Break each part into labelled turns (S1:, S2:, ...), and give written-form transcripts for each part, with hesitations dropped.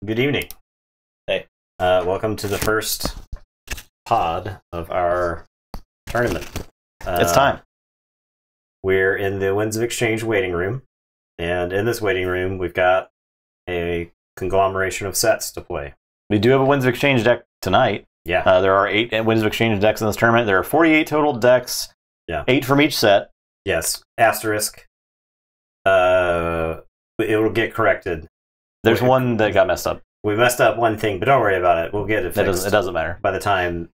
S1: Good evening.
S2: Hey.
S1: Welcome to the first pod of our tournament.
S2: It's time.
S1: We're in the Winds of Exchange waiting room, and in this waiting room, we've got a conglomeration of sets to play.
S2: We do have a Winds of Exchange deck tonight.
S1: Yeah.
S2: There are 8 Winds of Exchange decks in this tournament. There are 48 total decks.
S1: Yeah.
S2: 8 from each set.
S1: Yes. Asterisk. It will get corrected.
S2: There's one that got messed up.
S1: We messed up one thing, but don't worry about it. We'll get it fixed.
S2: It doesn't matter.
S1: By the time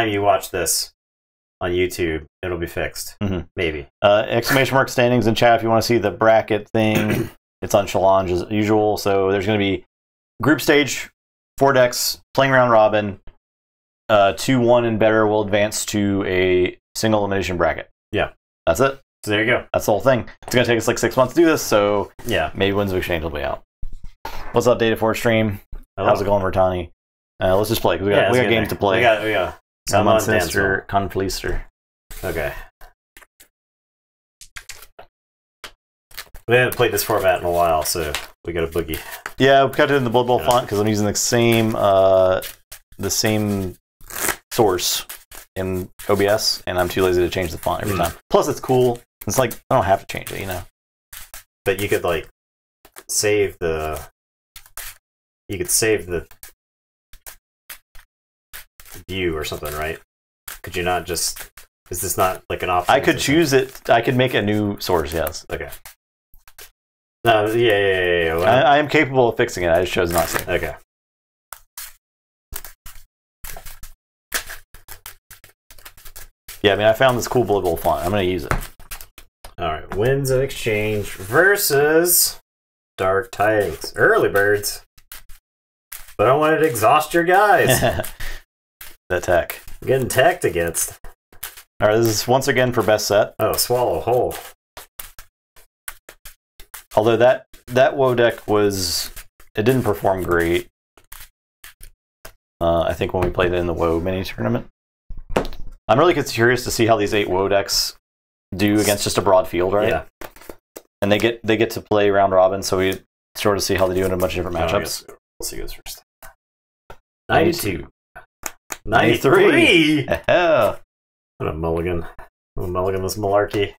S1: you watch this on YouTube, it'll be fixed.
S2: Mm-hmm.
S1: Maybe.
S2: Exclamation mark standings in chat if you want to see the bracket thing. It's on Challenge as usual. So there's going to be group stage, 4 decks, playing round robin. 2-1 and better will advance to a single elimination bracket.
S1: Yeah.
S2: That's it.
S1: So there you go.
S2: That's the whole thing. It's going to take us like 6 months to do this, so
S1: yeah,
S2: maybe Winds of Exchange will be out. What's up, Data4 stream?
S1: Hello.
S2: How's it going, Vertani? Let's just play, because we got games to play.
S1: We got
S2: Summon Sinister, Confleaster.
S1: Okay. We haven't played this format in a while, so we got a boogie.
S2: Yeah, we cut it in the Blood Bowl font, because I'm using the same source in OBS, and I'm too lazy to change the font every time. Plus, it's cool. It's like, I don't have to change it, you know?
S1: But you could, like, save the... You could save the view or something, right? Could you not just... Is this not, like, an option?
S2: I could choose it. I could make a new source, yes.
S1: Okay. Yeah. Well,
S2: I am capable of fixing it. I just chose not to.
S1: Okay.
S2: Yeah, I mean, I found this cool Blood Bowl font. I'm going to use it.
S1: Alright, Winds of Exchange versus Dark Tidings. Early birds. But I wanted to exhaust your guys.
S2: That tech.
S1: I'm getting teched against.
S2: Alright, this is once again for best set.
S1: Oh, swallow whole.
S2: Although that WoW deck was... It didn't perform great. I think when we played it in the WoW mini tournament. I'm really curious to see how these 8 WoW decks do against just a broad field, right?
S1: Yeah.
S2: And they get to play round robin, so we sort of see how they do in a bunch of different matchups.
S1: We'll see who goes first. 92.
S2: 93! Yeah.
S1: What a mulligan. I'm a mulligan this malarkey.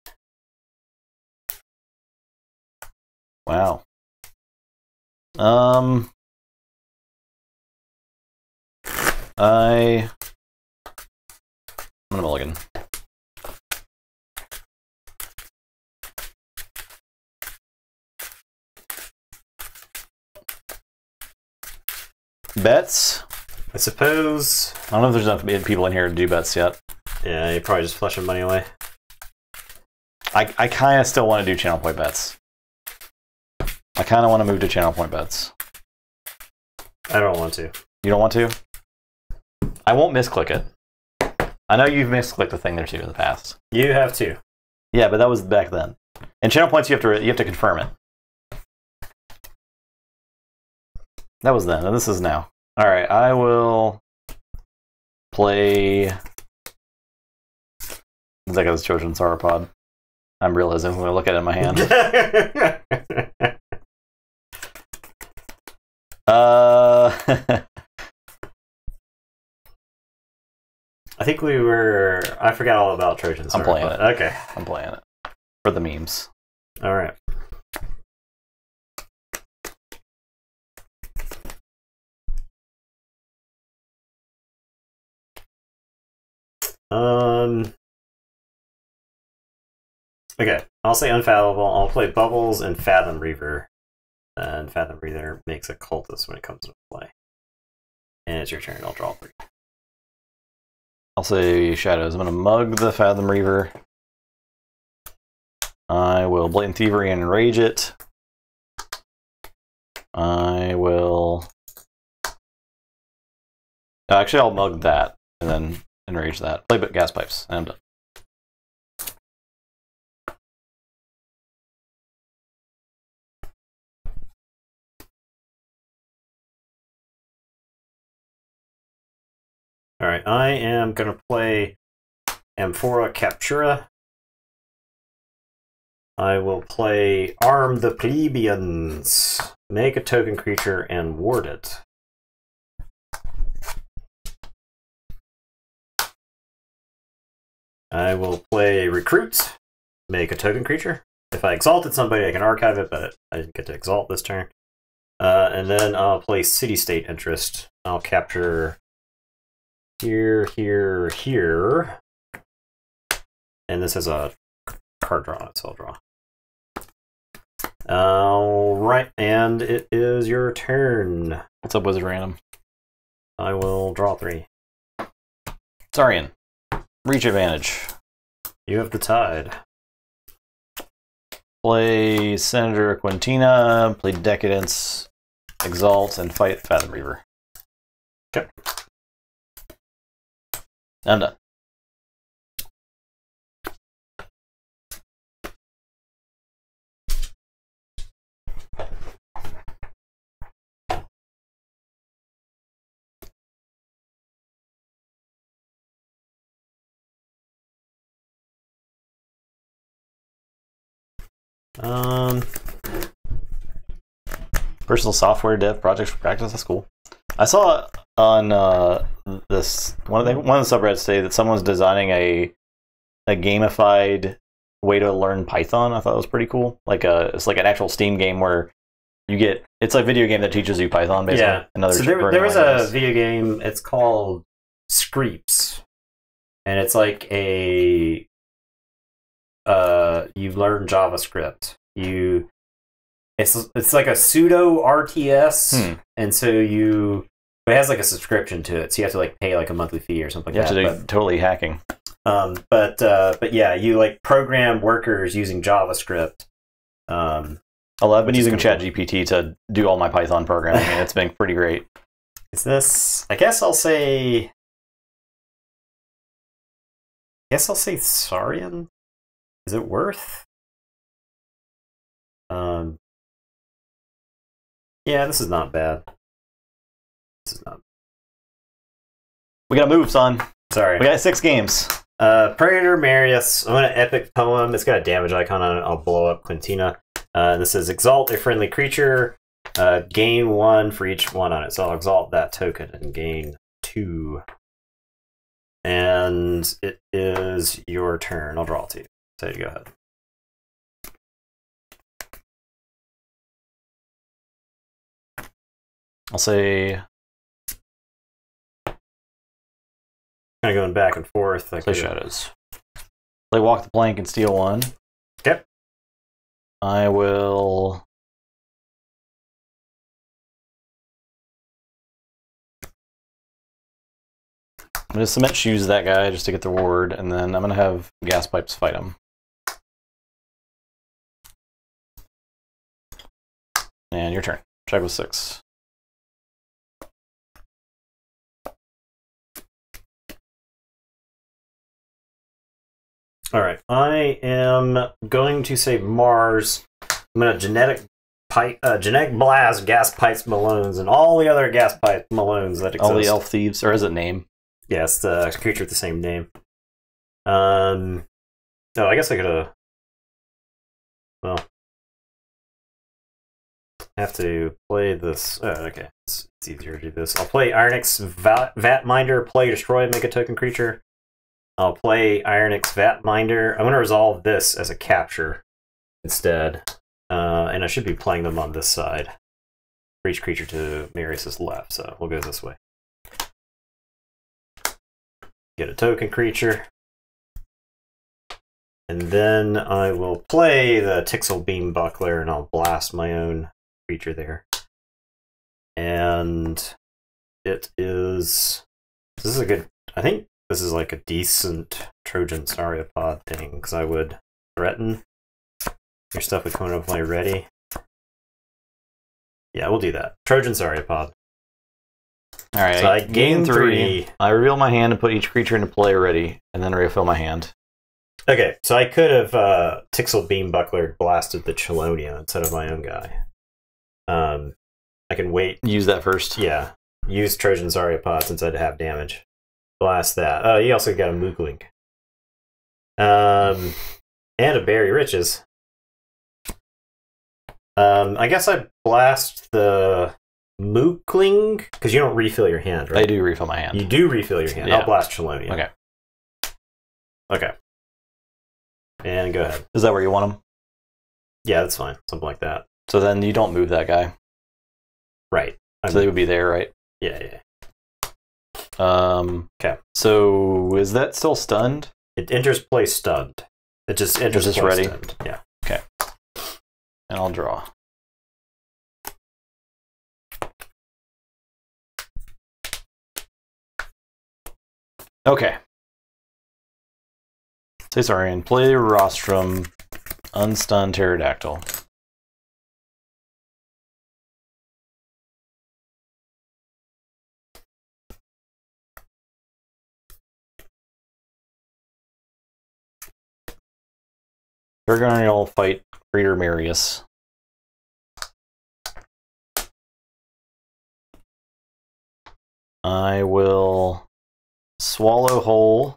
S2: Wow. I'm gonna mulligan. Bets?
S1: I suppose...
S2: I don't know if there's enough people in here to do bets yet.
S1: Yeah, you're probably just flushing money away.
S2: I kind of still want to do channel point bets. I kind of want to move to channel point bets.
S1: I don't want to.
S2: You don't want to? I won't misclick it. I know you've misclicked the thing there too in the past.
S1: You have to.
S2: Yeah, but that was back then. And channel points, you have to confirm it. That was then, and this is now. All right, I will play. It's like a Trojan Sauropod. I'm realizing when I look at it in my hand.
S1: I think we were... I forgot all about Trojans.
S2: I'm playing it.
S1: Okay.
S2: I'm playing it. For the memes.
S1: Alright. Okay, I'll say Unfathomable. I'll play Bubbles and Fathom Reaver. And Fathom Reaver makes a cultist when it comes to play. And it's your turn. I'll draw 3.
S2: I'll say Shadows. I'm going to mug the Fathom Reaver. I will Blatant Thievery and Enrage it. I will... Actually, I'll mug that and then Enrage that. Play Gas Pipes, and I'm done.
S1: Alright, I am going to play Amphora Captura. I will play Arm the Plebeians. Make a token creature and ward it. I will play Recruit. Make a token creature. If I exalted somebody, I can archive it, but I didn't get to exalt this turn. And then I'll play City State Interest. I'll capture here, here, here. And this has a card draw on it, so I'll draw. Alright, and it is your turn.
S2: What's up, Wizard Random?
S1: I will draw 3.
S2: Saurian. Reach advantage.
S1: You have the tide.
S2: Play Senator Quintina, play Decadence, Exalt, and fight Fathom Reaver.
S1: Okay.
S2: I'm done. Personal software dev projects for practice. That's cool. I saw on this one of the subreddits today that someone's designing a gamified way to learn Python. I thought it was pretty cool. It's like an actual Steam game where it's like a video game that teaches you Python basically.
S1: Yeah. So there was a video game. It's called Screeps, and it's like you learn JavaScript. It's like a pseudo RTS, and so it has like a subscription to it, so you have to like pay like a monthly fee or something like that.
S2: You have to do totally hacking.
S1: But yeah, you like program workers using JavaScript.
S2: I've been using ChatGPT to do all my Python programming, and it's been pretty great.
S1: Is this? I guess I'll say Saurian. Is it worth? Yeah, this is not bad.
S2: We gotta move, son.
S1: Sorry.
S2: We got 6 games.
S1: Praetor Marius. I'm gonna epic poem. It's got a damage icon on it. I'll blow up Quintina. This is exalt a friendly creature. Gain 1 for each one on it. So I'll exalt that token and gain 2. And it is your turn. I'll draw 2. So you go ahead.
S2: I'll say.
S1: Kind of going back and forth.
S2: Play Shadows. Play Walk the Plank and steal 1.
S1: Okay.
S2: I will. I'm going to Cement Shoes that guy just to get the reward, and then I'm going to have Gas Pipes fight him. And your turn. Check with 6.
S1: All right. I am going to say Mars. I'm going to genetic blast Gas Pipes Malones and all the other Gas Pipe Malones that exist.
S2: All the Elf Thieves, or is it name?
S1: Yes, the creature with the same name. Oh, I guess I could have. Well, have to play this. Oh, okay, it's easier to do this. I'll play Ironix Vat Minder. Play destroy, make a token creature. I'll play Ironix Vat Minder. I'm going to resolve this as a capture instead, and I should be playing them on this side. For each creature to Marius's left, so we'll go this way. Get a token creature. And then I will play the Tixel Beam Buckler, and I'll blast my own creature there. And it is... This is a good... I think this is like a decent Trojan Sauropod thing, because I would threaten your stuff would come into play ready. Yeah, we'll do that. Trojan Sauropod.
S2: Alright,
S1: so I gain 3.
S2: I reveal my hand and put each creature into play ready, and then refill my hand.
S1: Okay, so I could have Tixel Beam Buckler blasted the Chelonia instead of my own guy. I can wait.
S2: Use that first.
S1: Yeah. Use Trojan Sauropod since I'd have damage. Blast that. Oh, you also got a Mooglink. And a Berry Riches. I guess I blast the Mookling, because you don't refill your hand, right?
S2: I do refill my hand.
S1: You do refill your hand.
S2: Yeah.
S1: I'll blast Chelonia.
S2: Okay.
S1: Okay. And go ahead.
S2: Is that where you want them?
S1: Yeah, that's fine. Something like that.
S2: So then you don't move that guy.
S1: Right.
S2: So they would be there, right?
S1: Yeah.
S2: Okay. So is that still stunned?
S1: It enters play stunned. It just enters
S2: just
S1: play
S2: ready?
S1: stunned. Yeah.
S2: Okay. And I'll draw. Okay. Say sorry and play Rostrum, unstun Pterodactyl. They're going to all fight Greater Marius. I will swallow whole.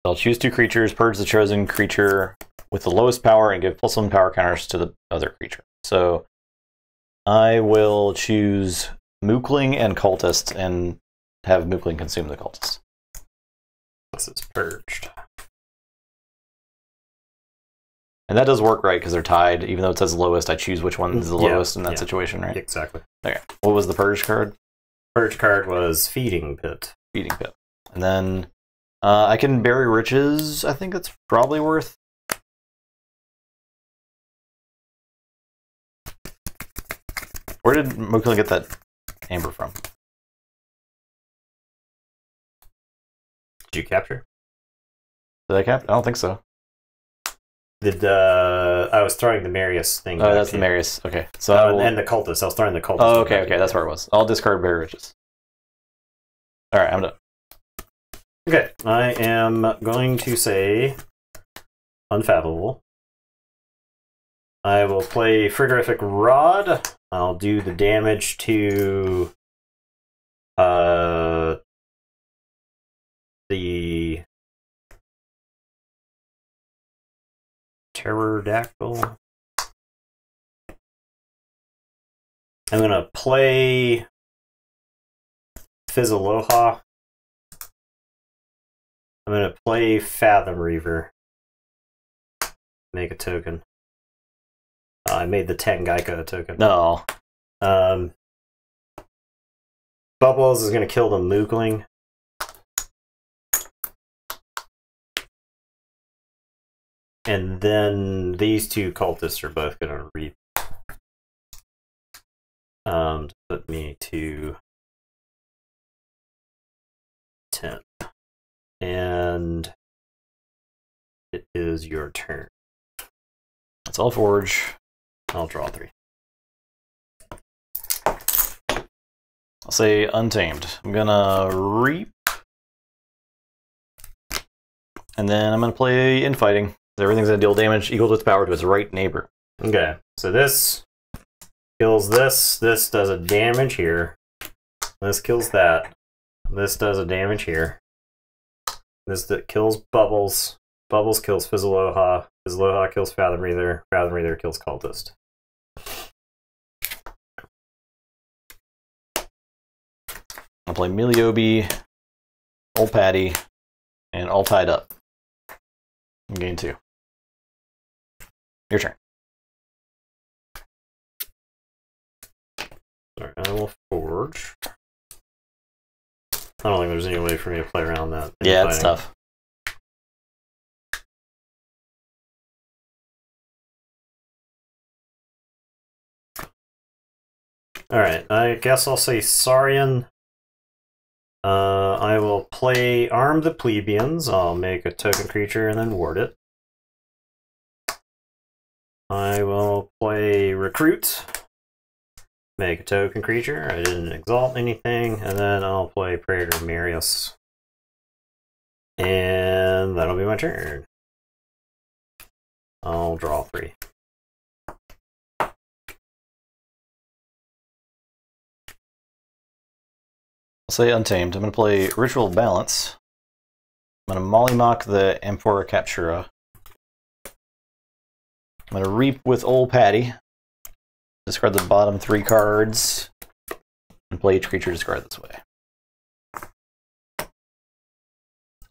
S2: I'll choose 2 creatures, purge the chosen creature with the lowest power, and give +1 power counters to the other creature. So I will choose Mookling and Cultist and have Mookling consume the Cultist.
S1: This is purged.
S2: And that does work, right? Because they're tied. Even though it says lowest, I choose which one is the lowest in that situation, right?
S1: Exactly.
S2: Okay. What was the purge card?
S1: Purge card was Feeding Pit.
S2: Feeding Pit. And then I can bury riches. I think it's probably worth. Where did Mookling get that amber from?
S1: Did you capture?
S2: Did I cap? I don't think so.
S1: I was throwing the Marius thing.
S2: Oh, that's the Marius. Okay. So
S1: and the Cultist. I was throwing the Cultist.
S2: Oh, okay, that's where it was. I'll discard bury riches. All right, I'm done.
S1: Okay, I am going to say Unfathomable. I will play Frigorific Rod. I'll do the damage to the Pterodactyl. I'm going to play Fizzaloha. I'm going to play Fathom Reaver. Make a token. I made the Tangaica a token.
S2: No.
S1: Bubbles is going to kill the Mookling. And then these 2 cultists are both going to reap. Put me to 10. And it is your turn.
S2: That's all Forge.
S1: I'll draw 3.
S2: I'll say Untamed. I'm gonna reap. And then I'm gonna play Infighting. Everything's gonna deal damage equal to its power to its right neighbor.
S1: Okay, so this kills this. This does a damage here. This kills that. This does a damage here. This that kills Bubbles. Bubbles kills Fizzaloha. Fizzaloha kills Fathom Reaver. Fathom Reaver kills Cultist.
S2: I'll play Miliobi, Old Patty, and All Tied Up. Game 2. Your turn.
S1: Alright, I will Forge. I don't think there's any way for me to play around that.
S2: Yeah, it's tough.
S1: Alright, I guess I'll say Saurian. I will play Arm the Plebeians. I'll make a token creature and then ward it. I will play Recruit. Make a token creature. I didn't exalt anything. And then I'll play Praetor Marius. And that'll be my turn. I'll draw 3.
S2: I'll say Untamed. I'm going to play Ritual Balance. I'm going to Mollymock the Amphora Captura. I'm going to Reap with Old Patty. Discard the bottom 3 cards. And play each creature discard this way.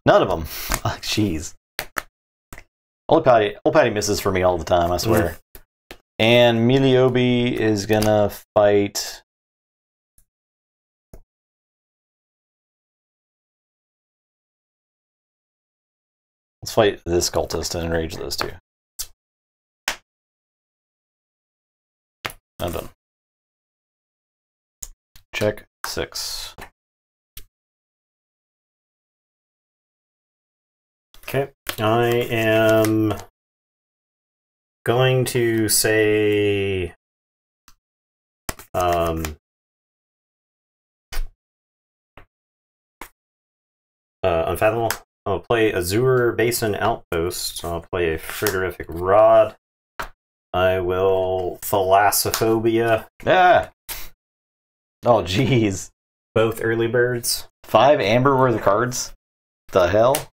S2: None of them. Oh, jeez. Old Patty misses for me all the time, I swear. And Miliobi is going to fight... Let's fight this cultist and enrage those two. I'm done. Check 6.
S1: Okay, I am going to say Unfathomable. I'll play Azure Basin Outpost. I'll play a Frigorific Rod. I will Thalassophobia.
S2: Ah! Oh, jeez.
S1: Both early birds.
S2: 5 amber worth of cards? The hell?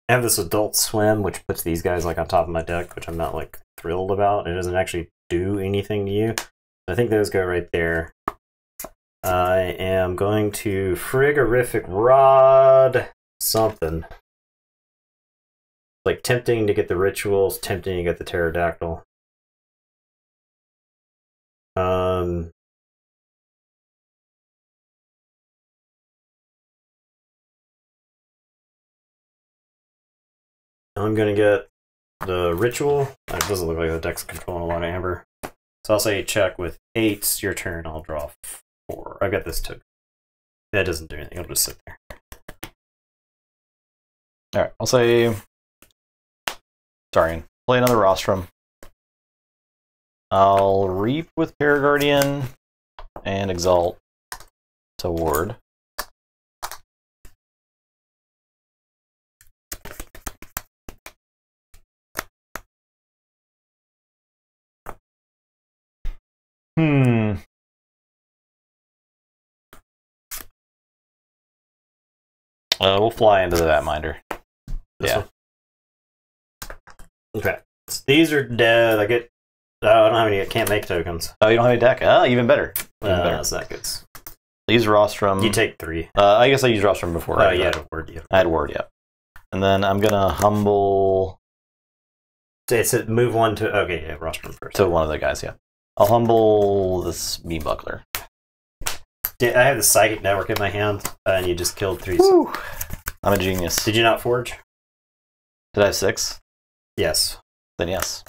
S1: I have this Adult Swim, which puts these guys like on top of my deck, which I'm not like thrilled about. It doesn't actually do anything to you. I think those go right there. I am going to Frigorific Rod something. Like tempting to get the rituals, tempting to get the pterodactyl. I'm gonna get the ritual. It doesn't look like the deck's controlling a lot of amber. So I'll say check with 8. It's your turn. I'll draw 4. I've got this token. That doesn't do anything. It'll just sit there.
S2: Alright, I'll say... Sorry, play another Rostrum. I'll Reap with Paraguardian and Exalt to Ward. We'll fly into the Vatminder. Yeah.
S1: Okay. So these are dead. I get. I don't have any. I can't make tokens.
S2: Oh, you don't have any deck? Oh, even better. Even better.
S1: That's not good.
S2: Use Rostrum.
S1: You take 3.
S2: I guess I used Rostrum before.
S1: Oh, yeah, Word. Yeah.
S2: I had Word, yeah. And then I'm gonna Humble.
S1: It's a move 1 to. Okay, yeah, Rostrum first.
S2: To one of the guys, yeah. I'll Humble this Beam Buckler.
S1: I have the Psychic Network in my hand, and you just killed 3.
S2: Woo. I'm a genius.
S1: Did you not forge?
S2: Did I have 6?
S1: Yes.
S2: Then yes.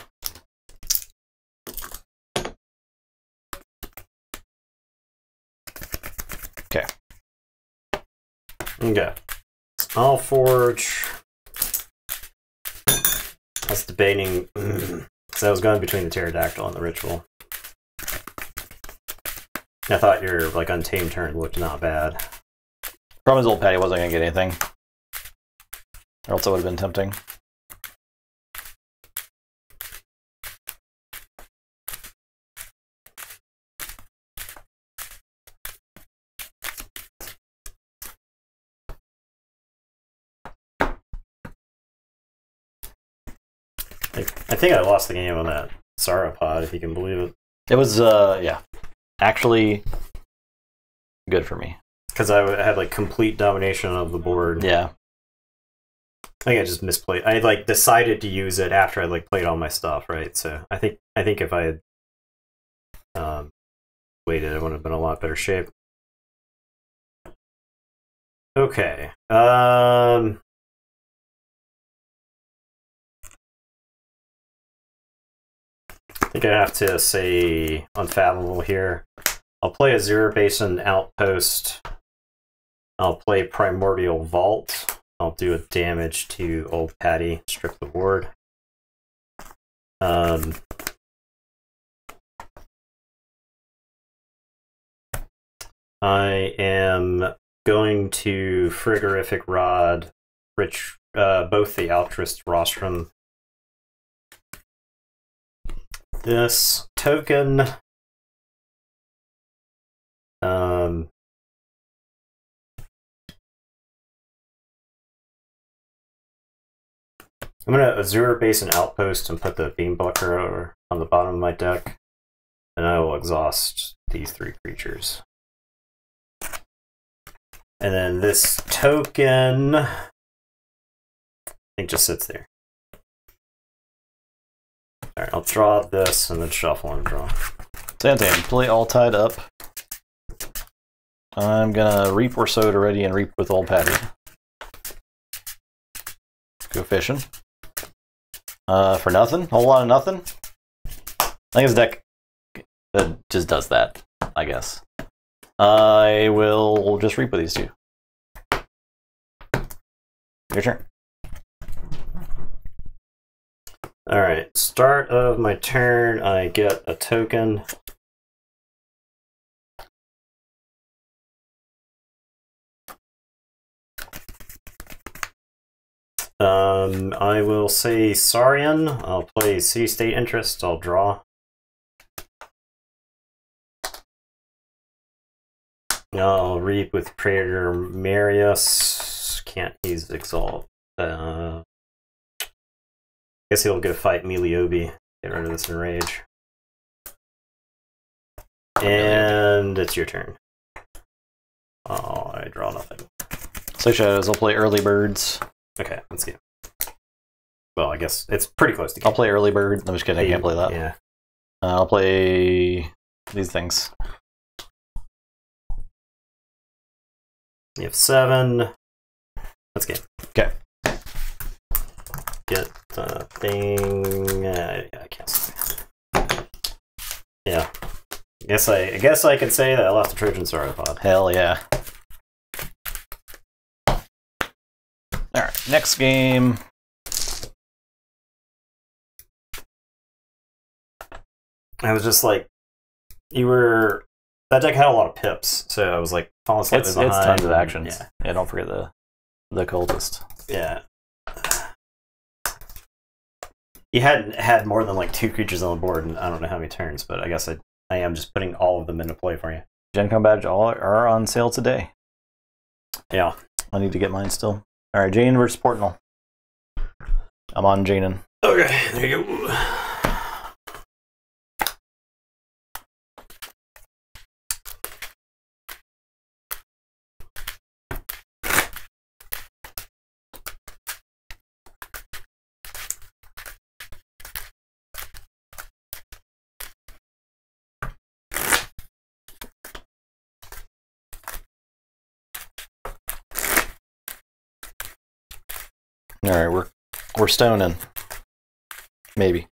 S2: Okay.
S1: Okay. I'll forge. I was debating, because I was going between the Pterodactyl and the Ritual. I thought your like Untamed turn looked not bad.
S2: Problem is, Old Patty wasn't going to get anything. Or else it would have been tempting.
S1: I think I lost the game on that Sauropod, if you can believe it.
S2: It was, yeah, actually good for me.
S1: Because I had like complete domination of the board.
S2: Yeah.
S1: I think I just misplayed. I like decided to use it after I like played all my stuff, right? So I think if I had waited, I would have been in a lot better shape. Okay. I think I have to say Unfathomable here. I'll play Azure Basin Outpost. I'll play Primordial Vault. I'll do a damage to Old Patty, strip the ward. I am going to Frigorific Rod, both the Altruist Rostrum this token. I'm going to Azure base an outpost and put the Beam Bucker over on the bottom of my deck, and I will exhaust these 3 creatures. And then this token, I think, just sits there. Alright, I'll draw this and then shuffle and draw.
S2: Santan, play all tied up. I'm gonna reap or sow to ready and reap with old Patty. Go fishing. For nothing? Whole lot of nothing? I think his deck just does that, I guess. I will just reap with these 2. Your turn.
S1: Alright, start of my turn, I get a token. I will say Saurian. I'll play City State Interest. I'll draw. I'll reap with Praetor Marius. Can't use Exalt. Guess he'll go fight Meliobi. Get rid of this Enrage. And it's your turn. Oh, I draw nothing.
S2: So Shadows, I'll play Early Birds.
S1: Okay, let's go. Well, I guess it's pretty close to game.
S2: I'll play Early Bird. I'm just kidding, I can't play that.
S1: Yeah.
S2: I'll play these things.
S1: You have 7. Let's go.
S2: Okay.
S1: Get the thing. I can't say. Yeah. I guess I could say that I lost the Trojan Sauropod.
S2: Hell yeah. Alright, next game.
S1: I was just like, that deck had a lot of pips, so I was like falling slightly behind.
S2: It's tons of action.
S1: Yeah.
S2: Yeah, don't forget the cultist.
S1: Yeah. You hadn't had more than like 2 creatures on the board, and I don't know how many turns, but I guess I am just putting all of them into play for you.
S2: Gen Con badge all are on sale today.
S1: Yeah.
S2: I need to get mine still. Alright, Jane versus Portnal. I'm on Janin.
S1: Okay, there you go.
S2: Alright, we're stoning. Maybe.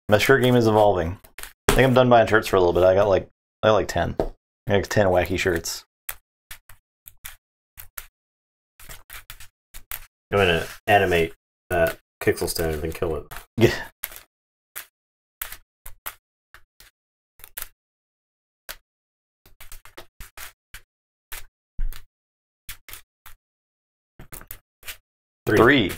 S2: My shirt game is evolving. I think I'm done buying shirts for a little bit. I got like 10. I got 10 wacky shirts.
S1: I'm gonna animate that Kixelstone and then kill it.
S2: Yeah. Three.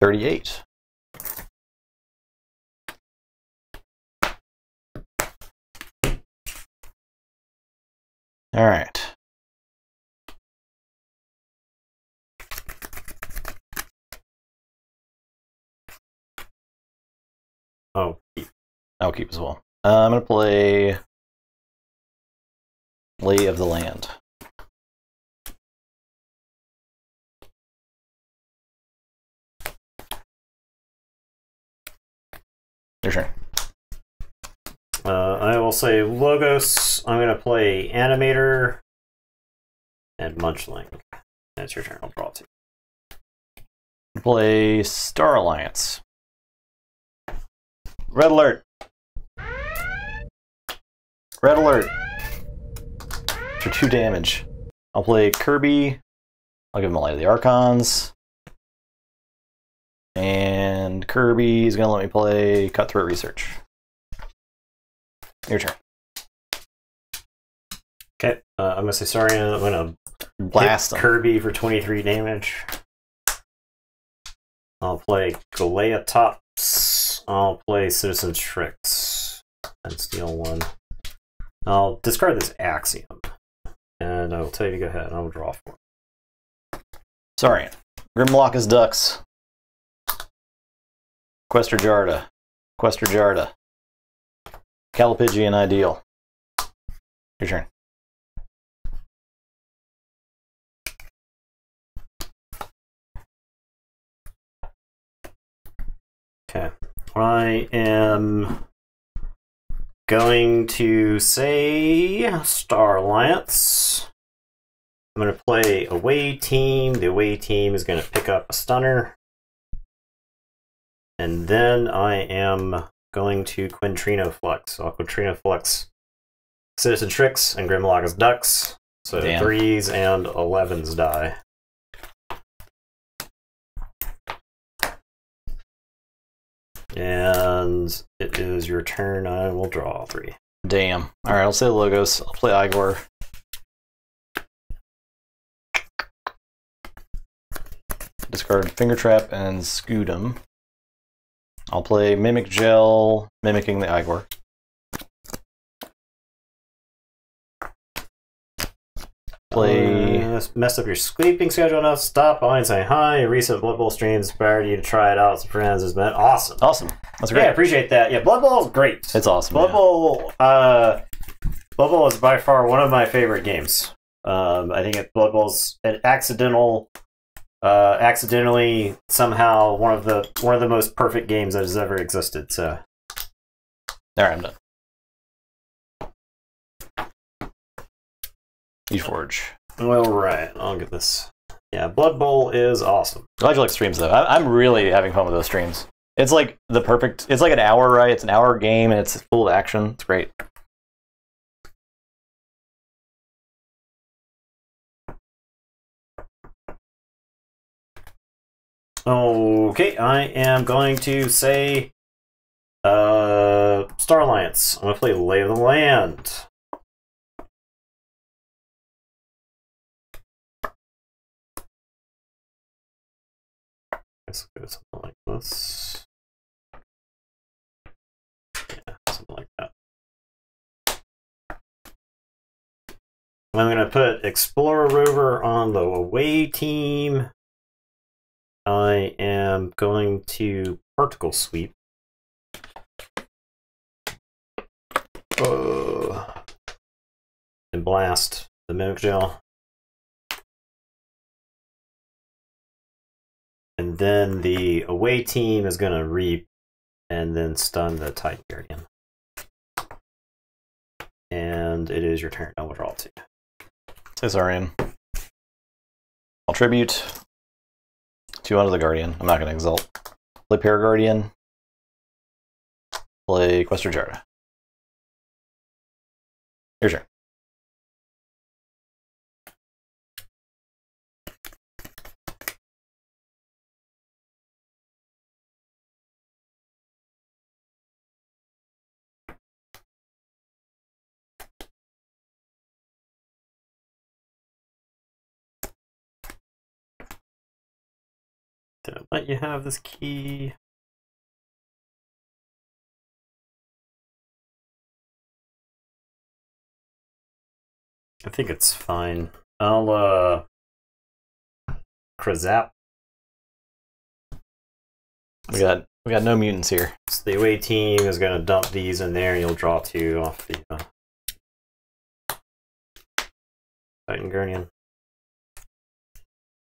S2: $38. All right.
S1: Oh.
S2: I'll keep as well. I'm going to play Lay of the Land. Your turn.
S1: I will say Logos. I'm going to play Animator and Munchling. That's your turn. I'll draw 2.
S2: Play Star Alliance. Red alert. Red alert. For 2 damage. I'll play Kirby. I'll give him a Light of the Archons. And Kirby is going to let me play Cutthroat Research. Your turn.
S1: Okay, I'm gonna say sorry. I'm gonna
S2: Blast
S1: hit
S2: him.
S1: Kirby for 23 damage. I'll play Galea Tops. I'll play Citizen Tricks and steal one. I'll discard this Axiom, and I will tell you to go ahead. And I will draw 4.
S2: Sorry. Grimlock is ducks. Quester Jarda. Quester Jarda. Calipigian Ideal. Your turn.
S1: Okay. I am going to say Star Alliance. I'm going to play Away Team. The Away Team is going to pick up a Stunner. And then I am going to Quintrino Flex. So I'll Quintrino Flex Citizen Tricks and Grimlock's Ducks. So
S2: Damn.
S1: 3s and 11s die. And it is your turn. I will draw 3.
S2: Damn. Alright, I'll say the logos. I'll play Igor. Discard Finger Trap and Scudum. I'll play Mimic Gel, mimicking the Igor. Play.
S1: Messed up your sleeping schedule enough. Stop by and say hi. A recent Blood Bowl stream inspired you to try it out. Some friends has been awesome.
S2: Awesome. That's great.
S1: Yeah, I appreciate that. Yeah, Blood Bowl is great.
S2: It's awesome.
S1: Blood Bowl. Blood Bowl is by far one of my favorite games. I think Blood Bowl's an accidentally somehow one of the most perfect games that has ever existed. So,
S2: Alright, I'm done. Keyforge.
S1: all right, I'll get this. Yeah, Blood Bowl is awesome.
S2: Glad you like streams though. I'm really having fun with those streams. It's like the perfect. It's like an hour, right? It's an hour game and it's full of action. It's great.
S1: Okay, I am going to say Star Alliance. I'm gonna play Lay of the Land. Let's go something like this. Yeah, something like that. I'm gonna put Explorer Rover on the away team. I am going to Particle Sweep. And blast the Mimic Gel. And then the away team is going to reap and then stun the Titan Guardian. And it is your turn. I will draw 2.
S2: Cesarian. I'll tribute 2 onto the Guardian. I'm not going to exalt. Play Paraguardian. Play Quester Jarda. Your turn.
S1: Did I let you have this key? I think it's fine. I'll Krazap.
S2: We got no mutants here.
S1: So the away team is going to dump these in there, and you'll draw 2 off the Titan Guardian.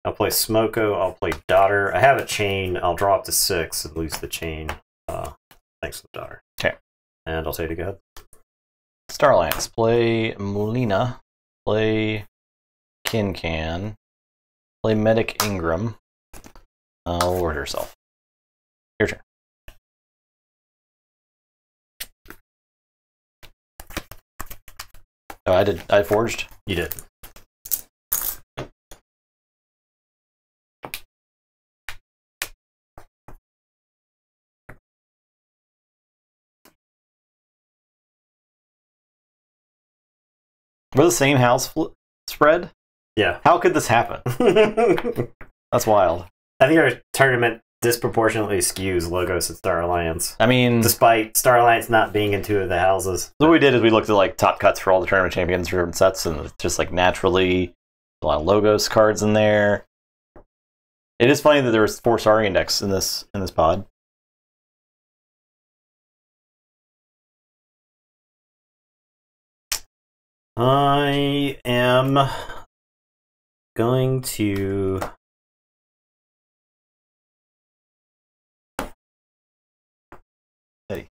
S1: I'll play Smoko. I'll play Daughter. I have a chain. I'll draw up to 6 and lose the chain. Thanks to the Daughter.
S2: Okay.
S1: And I'll take it again.
S2: Star Alliance. Play Molina. Play Kincan. Play Medic Ingram. Lord herself. Your turn. Oh, I did. I forged.
S1: You did.
S2: We're the same house spread?
S1: Yeah.
S2: How could this happen? That's wild.
S1: I think our tournament disproportionately skews Logos and Star Alliance.
S2: I mean,
S1: despite Star Alliance not being in 2 of the houses.
S2: What we did is we looked at like top cuts for all the tournament champions for different sets, and it's just like naturally a lot of Logos cards in there. It is funny that there was 4 Starry Index in this pod.
S1: I am going to
S2: Eddie,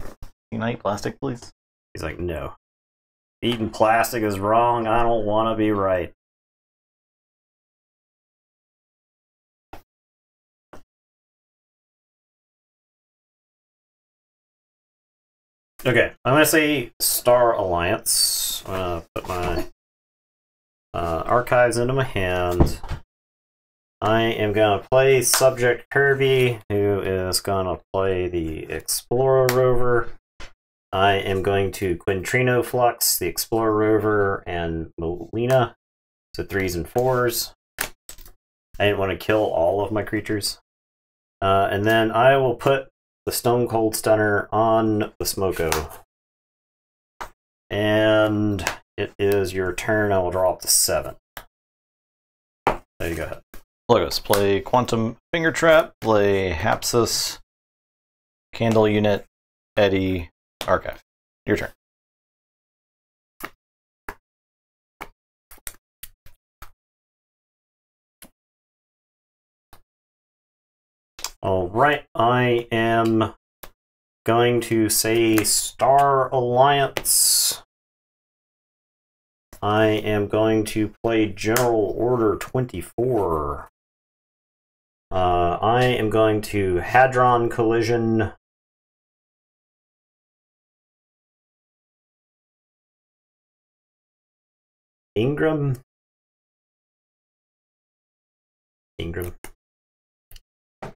S2: unite plastic, please.
S1: He's like, no. Eating plastic is wrong. I don't want to be right. Okay, I'm going to say Star Alliance. I'm going to put my archives into my hand. I am going to play Subject Kirby, who is going to play the Explorer Rover. I am going to Quintrino Flux, the Explorer Rover, and Molina. So 3s and 4s. I didn't want to kill all of my creatures. And then I will put the Stone Cold Stunner on the Smoko. And it is your turn. I will draw up to 7. There you go ahead.
S2: Logos, play Quantum Finger Trap, play Hapsis, Candle Unit, Eddie, Archive. Your turn.
S1: All right, I am going to say Star Alliance. I am going to play General Order 24. I am going to Hadron Collision. Ingram.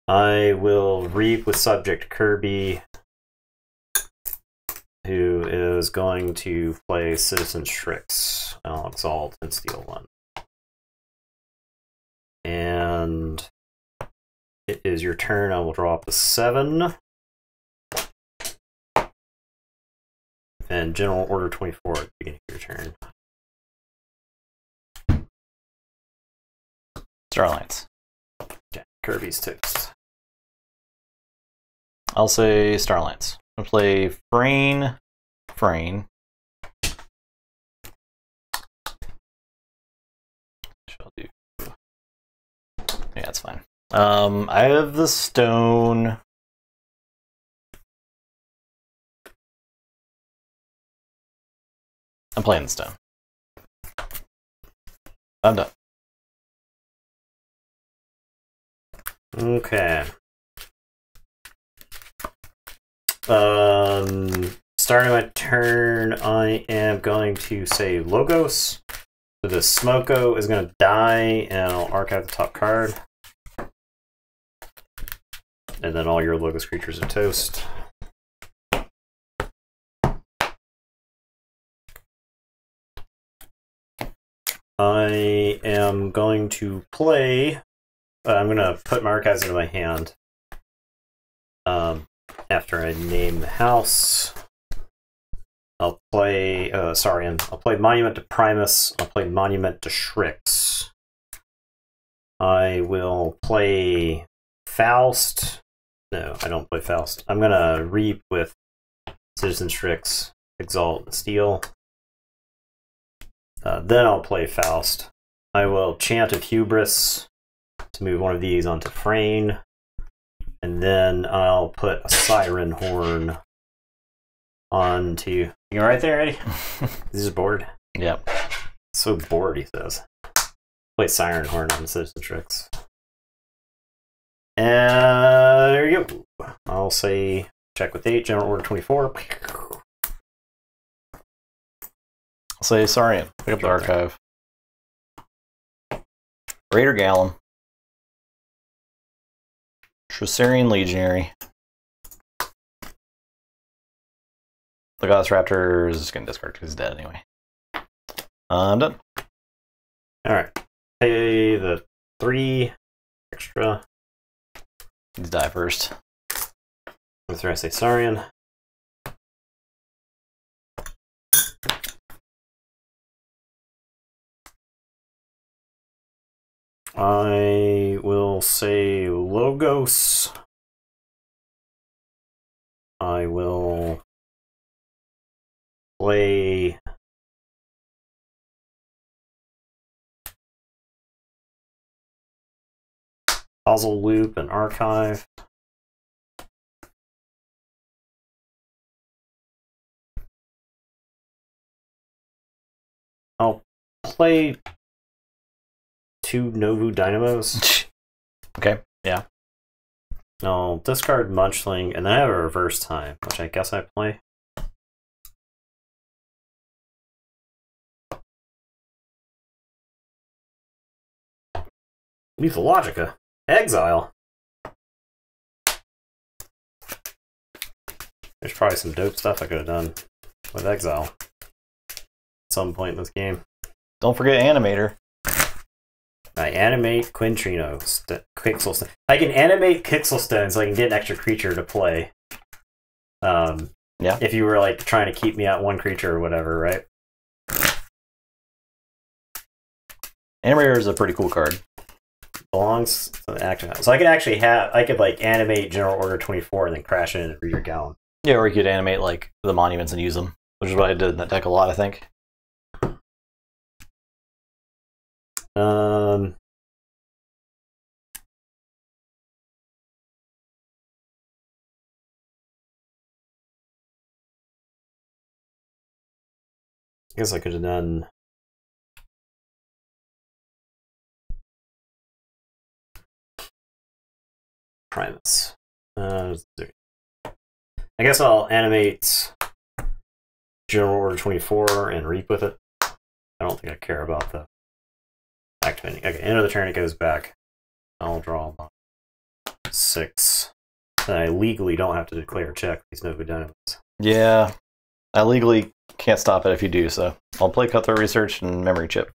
S1: I will Reap with Subject Kirby, who is going to play Citizen Strix. I'll Exalt and steal 1. And it is your turn. I will draw up a 7. And General Order 24 at the beginning of your turn.
S2: Star Alliance.
S1: Okay, Kirby's toast.
S2: I'll say Star Alliance. I'll play Frayne. Shall do. Yeah, that's fine. I have the stone. I'm playing the stone. I'm done.
S1: Okay. Starting my turn, I am going to say Logos. So the Smoko is going to die, and I'll archive the top card. And then all your Logos creatures are toast. I am going to play... I'm going to put my archives into my hand. After I name the house, I'll play I'll play Monument to Primus. I'll play Monument to Shrix. I will play Faust. No, I don't play Faust. I'm gonna Reap with Citizen Strix, Exalt, and Steal. Then I'll play Faust. I will Chant of Hubris to move one of these onto Frayne. And then I'll put a Siren Horn onto... You all right there, Eddie? He's just bored?
S2: Yep.
S1: So bored, he says. Play Siren Horn on the Citizen Tricks. And there you go. I'll say check with 8, General Order 24.
S2: I'll say Saurian. Pick up the archive. Raider Gallum. Tricerian Legionary. The Goddess Raptor is going to discard because he's dead anyway. I'm done.
S1: Alright. Pay the 3 extra.
S2: Let's die first.
S1: That's right, I say Saurian. I will say Logos. I will play Puzzle Loop and Archive. I'll play 2 Novu Dynamos.
S2: Okay, yeah.
S1: I'll discard Munchling, and then I have a reverse time, which I guess I play. Lethal Logica. Exile. There's probably some dope stuff I could have done with Exile at some point in this game.
S2: Don't forget Animator.
S1: I animate Quintrino. Quixelstone. I can animate Quixelstone so I can get an extra creature to play.
S2: Yeah.
S1: If you were like trying to keep me at 1 creature or whatever, right?
S2: Animator is a pretty cool card.
S1: Belongs to the action house. So I could actually I could like animate General Order 24 and then crash in and read your Gallon.
S2: Yeah, or you could animate like the monuments and use them, which is what I did in that deck a lot, I think.
S1: I guess I could have done Primus. I guess I'll animate General Order 24 and reap with it. I don't think I care about the activating. Okay, end of the turn it goes back. I'll draw 6. Then I legally don't have to declare a check these Novu Dynamos.
S2: Yeah. I legally can't stop it if you do, so I'll play Cutthroat Research and Memory Chip.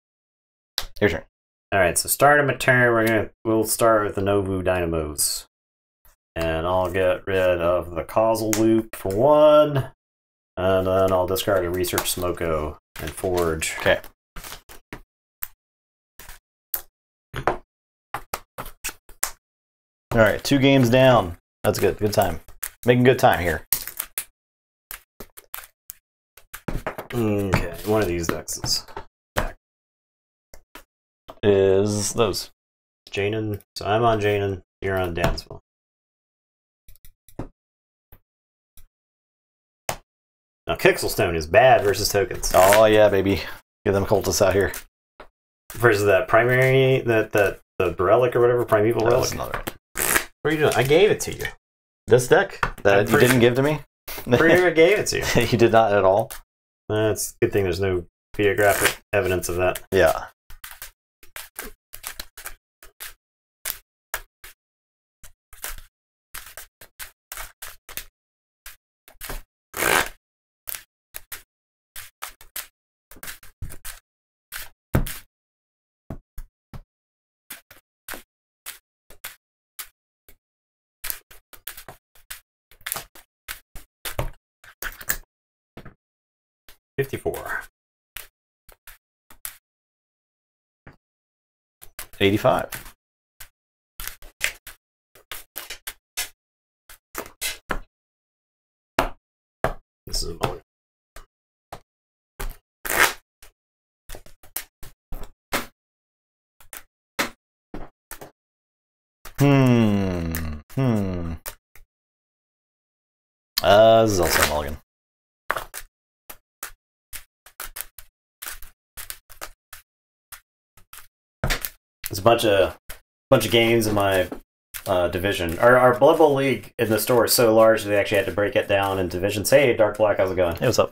S2: Your turn.
S1: Alright, so start of my turn, we'll start with the Novu Dynamos. And I'll get rid of the Causal Loop for 1. And then I'll discard a Research Smoko and Forge.
S2: Okay. Alright, 2 games down. That's good. Good time. Making good time here.
S1: Okay, one of these decks
S2: is those.
S1: Janin. So I'm on Janin, you're on Dansville. Now Quixelstone is bad versus tokens.
S2: Oh yeah, baby. Get them cultists out here.
S1: Versus that primary, the relic or whatever, primeval relic.
S2: That's not right.
S1: What are you doing? I gave it to you.
S2: This deck that you didn't give to me?
S1: Pretty sure I gave it to you.
S2: You did not at all?
S1: That's a good thing there's no videographic evidence of that.
S2: Yeah.
S1: $54.
S2: 85.
S1: This is a moment.
S2: This is also a mulligan.
S1: There's a bunch of games in my division. Our Blood Bowl league in the store is so large that they actually had to break it down in divisions. Hey, Dark Black, how's it going?
S2: Hey, what's up?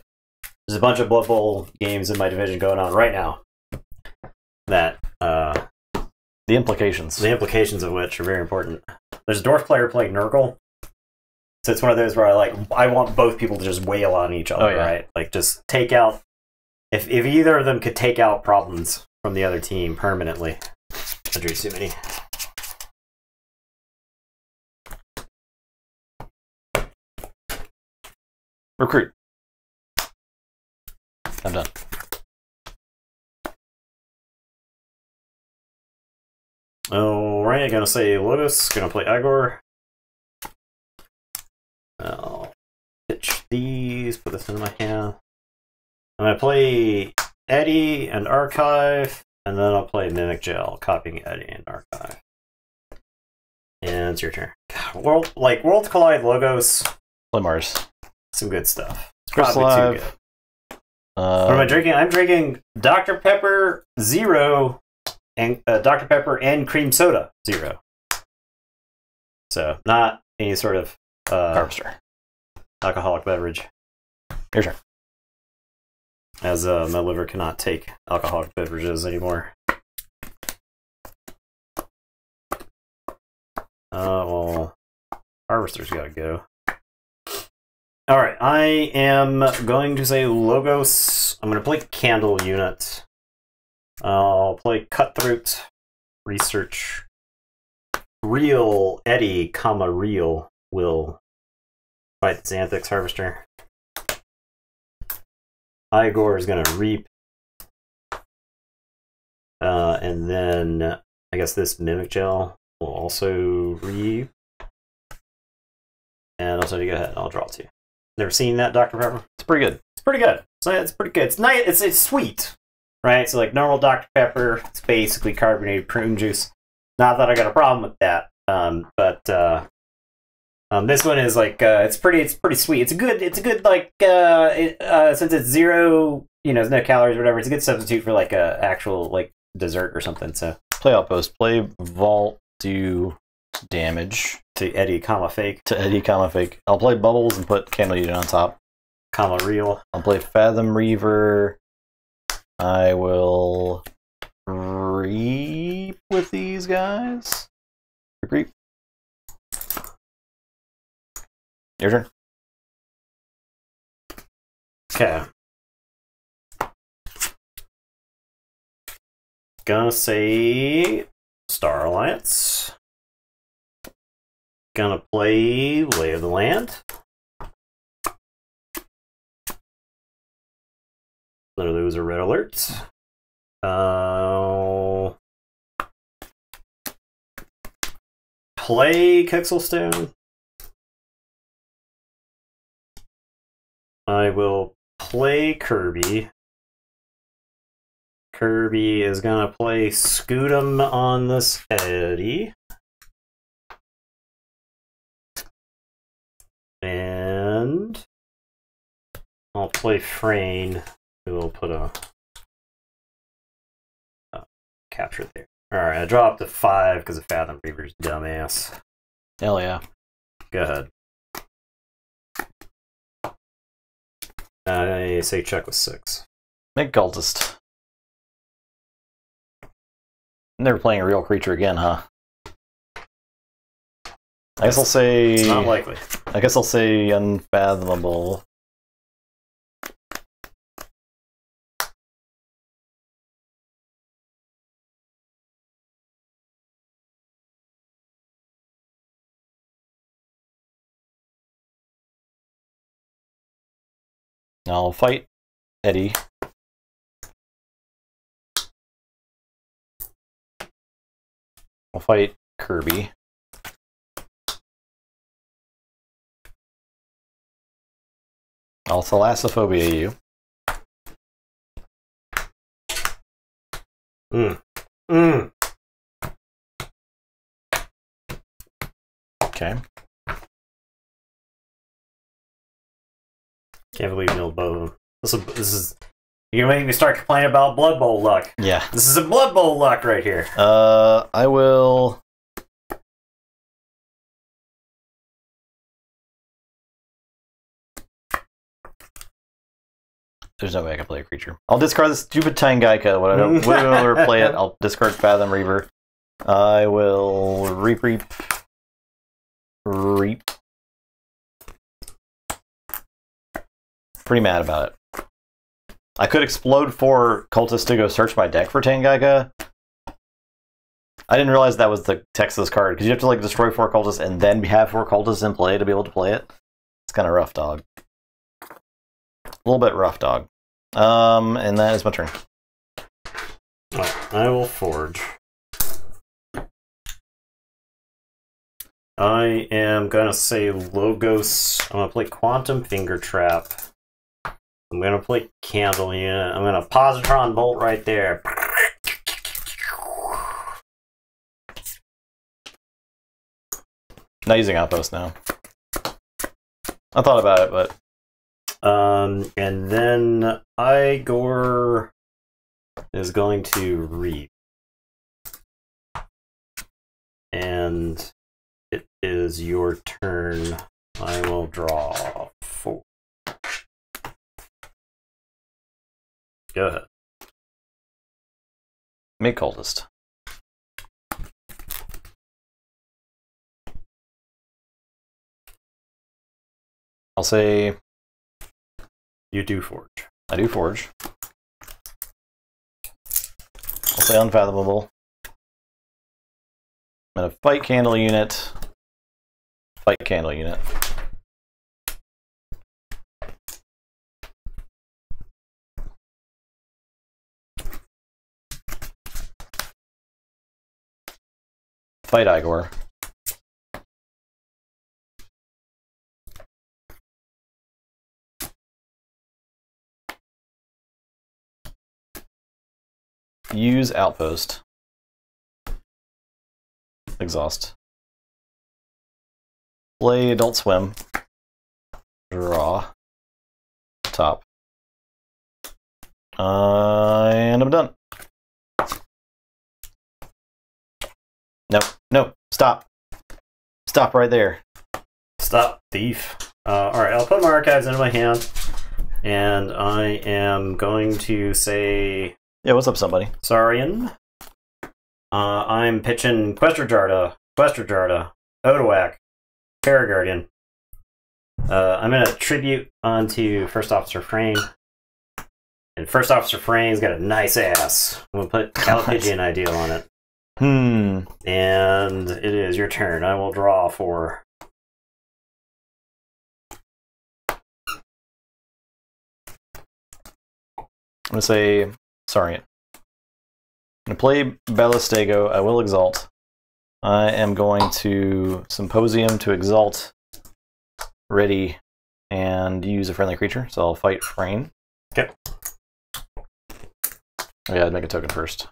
S1: There's a bunch of Blood Bowl games in my division going on right now. That
S2: the implications
S1: of which are very important. There's a dwarf player playing Nurgle. So it's one of those where I want both people to just wail on each other, right? Like just take out If either of them could take out problems from the other team permanently. I drew too many.
S2: Recruit. I'm done.
S1: Alright, I'm gonna say Lotus, gonna play Igor. I'll pitch these, put this into my hand. I'm gonna play Eddie and Archive, and then I'll play Mimic Gel, copying Eddie and Archive. And it's your turn. God, World Collide Logos.
S2: Play Mars.
S1: Some good stuff. It's
S2: Chris
S1: probably
S2: Live.
S1: too good. What am I drinking? I'm drinking Dr. Pepper Zero and Dr. Pepper and Cream Soda Zero. So not any sort of
S2: Harvester.
S1: alcoholic beverage.
S2: Your turn.
S1: As my liver cannot take alcoholic beverages anymore. Well, Harvester's gotta go. Alright, I am going to say Logos. I'm going to play Candle Unit. I'll play Cutthroat, Research. Real Eddie, Real will fight the Xanthix Harvester. Igor is going to Reap. And then I guess this Mimic Gel will also Reap. And also, you go ahead, I'll draw 2. Never seen that, Dr. Pepper?
S2: It's pretty good.
S1: It's pretty good. So it's pretty good. It's nice. It's sweet, right? So like normal Dr. Pepper, it's basically carbonated prune juice. Not that I got a problem with that, but this one is like it's pretty sweet. It's a good like since it's zero, there's no calories or whatever. It's a good substitute for like a actual like dessert or something. So
S2: play Outpost. Play Vault. Do damage
S1: to Eddie, fake.
S2: To Eddie, fake. I'll play Bubbles and put Candle Unit on top.
S1: Real.
S2: I'll play Fathom Reaver. I will Reap with these guys. Reap. Your turn.
S1: Okay. Gonna say Star Alliance. Gonna play Lay of the Land. Literally was a red alert. Play Kexelstone. I will play Kirby. Kirby is gonna play Scootum on this Eddie. And I'll play Frayne, who will put a capture there. Alright, I draw up to 5 because of Fathom Reaver's dumbass.
S2: Hell yeah.
S1: Go ahead. I say check with 6.
S2: Make Cultist. Never playing a real creature again, huh? I guess I'll say...
S1: It's not likely.
S2: I guess I'll say Unfathomable. I'll fight Eddie. I'll fight Kirby. I'll Thalassophobia you. Okay.
S1: Can't believe no bow. This is you're gonna make me start complaining about Blood Bowl luck.
S2: Yeah.
S1: This is a Blood Bowl luck right here.
S2: I will. There's no way I can play a creature. I'll discard this stupid Tangaika. When I don't ever play it, I'll discard Fathom Reaver. I will Reap. Pretty mad about it. I could explode 4 cultists to go search my deck for Tangaiga. I didn't realize that was the text of this card, because you have to like destroy 4 cultists and then have 4 cultists in play to be able to play it. It's kind of rough, dog. A little bit rough, dog. And that is my turn.
S1: Right, I will forge. I am gonna say Logos. I'm gonna play Quantum Finger Trap. I'm gonna play Candle Unit. I'm gonna Positron Bolt right there.
S2: Not using Outpost now. I thought about it, but...
S1: And then Igor is going to read. And it is your turn. I will draw 4. Go ahead.
S2: Make cultist. I'll say...
S1: You do forge.
S2: I do forge. I'll say Unfathomable. I'm going to fight Candle Unit. Fight Candle Unit. Fight Igor. Use Outpost. Exhaust. Play Adult Swim. Draw. Top. And I'm done. No, no, stop. Stop right there.
S1: Stop, thief. Alright, I'll put my archives into my hand. And I am going to say...
S2: Yeah, what's up, somebody?
S1: Saurian. I'm pitching Questrajarda, Odoak, Paraguardian. I'm going to tribute onto First Officer Frayne. And First Officer Frayne's got a nice ass. I'm going to put Calipigian Ideal on it. And it is your turn. I will draw 4.
S2: I'm going to say Saurian. I'm going to play Ballistego. I will exalt. I am going to Symposium to exalt. Ready. And use a friendly creature. So I'll fight Frayne.
S1: Okay.
S2: Yeah, I'd make a token first.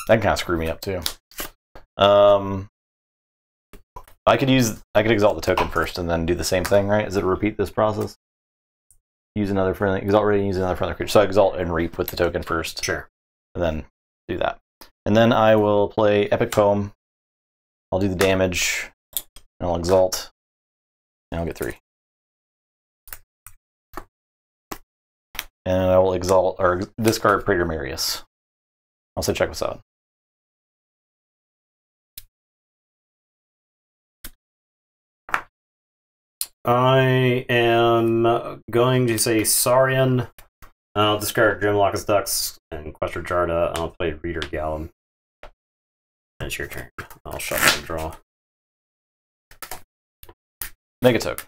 S2: That can kind of screw me up too. I could exalt the token first and then do the same thing, right? Is it repeat this process? Use another friendly exalt ready, use another friendly creature. So I exalt and reap with the token first.
S1: Sure.
S2: And then do that. And then I will play Epic Poem. I'll do the damage. And I'll exalt. And I'll get 3. And I will exalt or discard Praetor Marius. I'll say check this out.
S1: I am going to say Saurian. I'll discard Grimlock's Ducks and Questrajarda. I'll play Reader Gallum. It's your turn. I'll shuffle and draw.
S2: Make a token.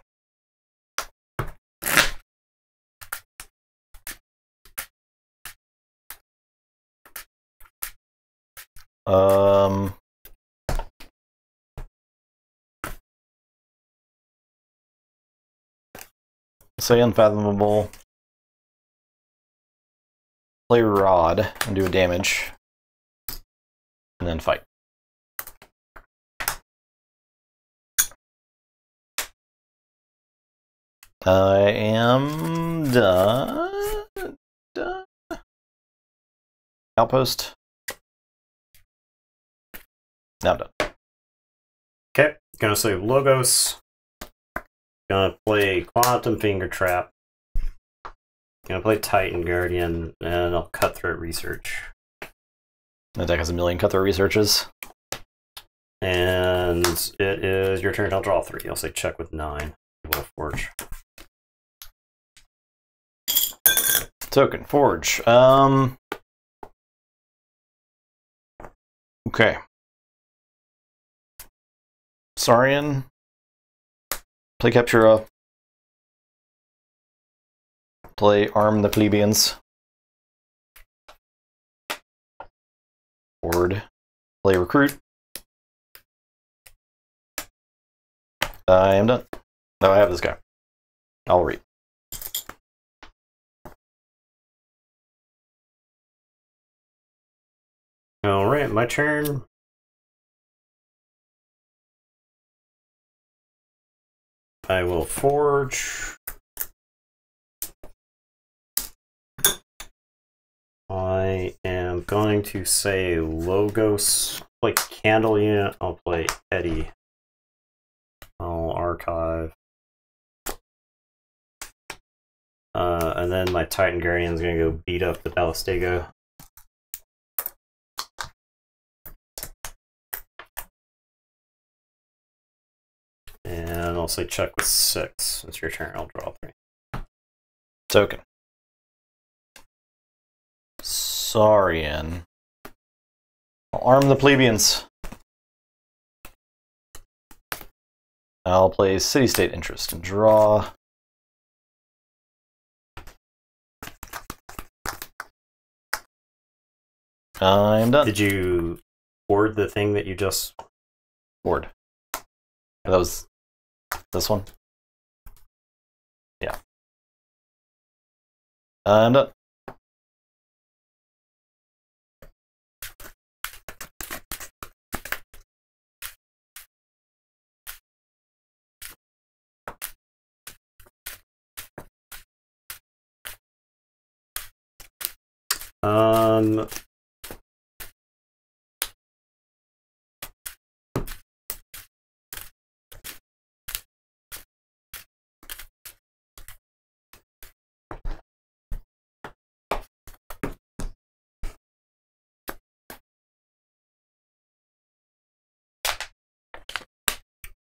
S2: Say Unfathomable. Play Rod and do a damage. And then fight. I am done. Outpost. Now I'm done.
S1: Okay, gonna say Logos. Gonna play Quantum Finger Trap. Gonna play Titan Guardian, and I'll Cutthroat Research.
S2: The deck has a million Cutthroat Researches.
S1: And it is your turn. I'll draw 3. I'll say check with 9. Will Forge.
S2: Token, Forge. Okay. Saurian. Play Captura. Play Arm the Plebeians. Board. Play Recruit. I am done. No, I have this guy. I'll read.
S1: All right, my turn. I will forge. I am going to say Logos. Play Candle Unit. I'll play Eddie. I'll archive. And then my Titan Guardian's gonna go beat up the Ballistego. And I'll say check with 6. It's your turn. I'll draw 3.
S2: Token. Saurian. I'll arm the plebeians. I'll play City-State Interest and draw. I'm done.
S1: Did you board the thing that you just
S2: board? That was this one. Yeah. I'm done.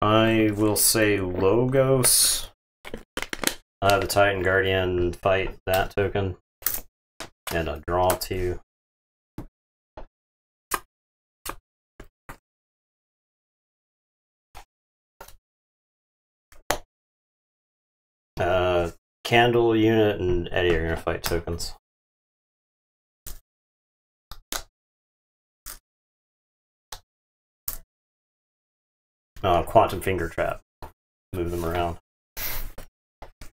S1: I will say Logos. I have the Titan Guardian fight that token. And a draw 2. Candle Unit and Eddie are going to fight tokens. Quantum Finger Trap. Move them around.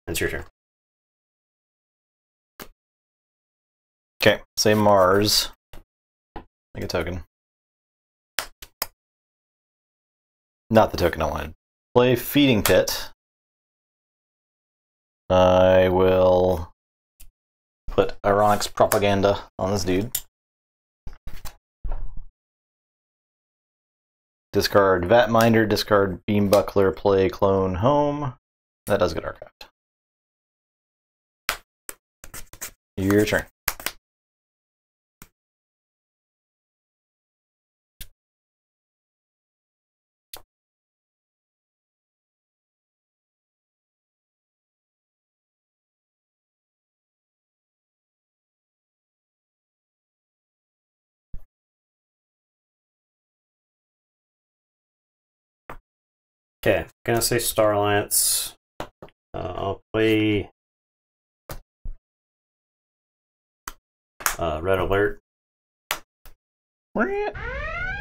S1: It's your turn.
S2: Okay, say Mars. Make a token. Not the token I wanted. Play Feeding Pit. I will put Ironics Propaganda on this dude. Discard Vatminder, discard Beam Buckler, play Clone Home. That does get archived. Your turn.
S1: Okay, gonna say Star Alliance. I'll play Red Alert.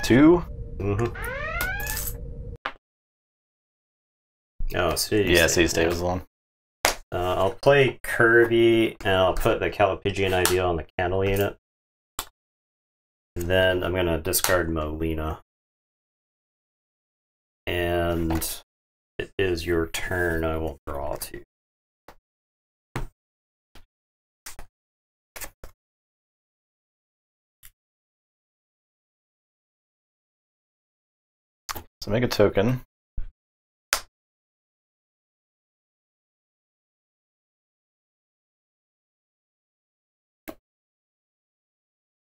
S2: 2.
S1: Oh, City
S2: Yeah,
S1: State.
S2: City State was the one.
S1: I'll play Kirby, and I'll put the Calipigian idea on the Candle Unit. And then I'm gonna discard Molina. And it is your turn. I will draw 2.
S2: So make a token.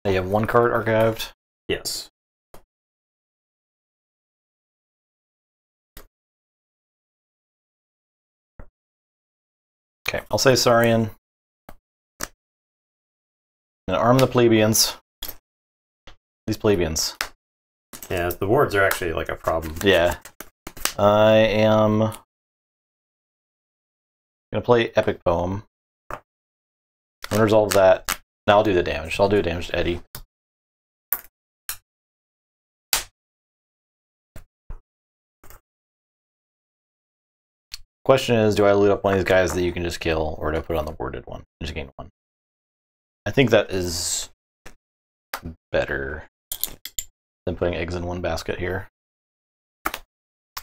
S2: You have 1 card archived?
S1: Yes.
S2: Okay, I'll say Saurian. And arm the plebeians. These plebeians.
S1: Yeah, the wards are actually like a problem.
S2: Yeah. I am gonna play Epic Poem. I'm gonna resolve that. Now I'll do the damage. I'll do damage to Eddie. Question is, do I loot up one of these guys that you can just kill, or do I put on the warded one and just gain one? I think that is better than putting eggs in one basket here.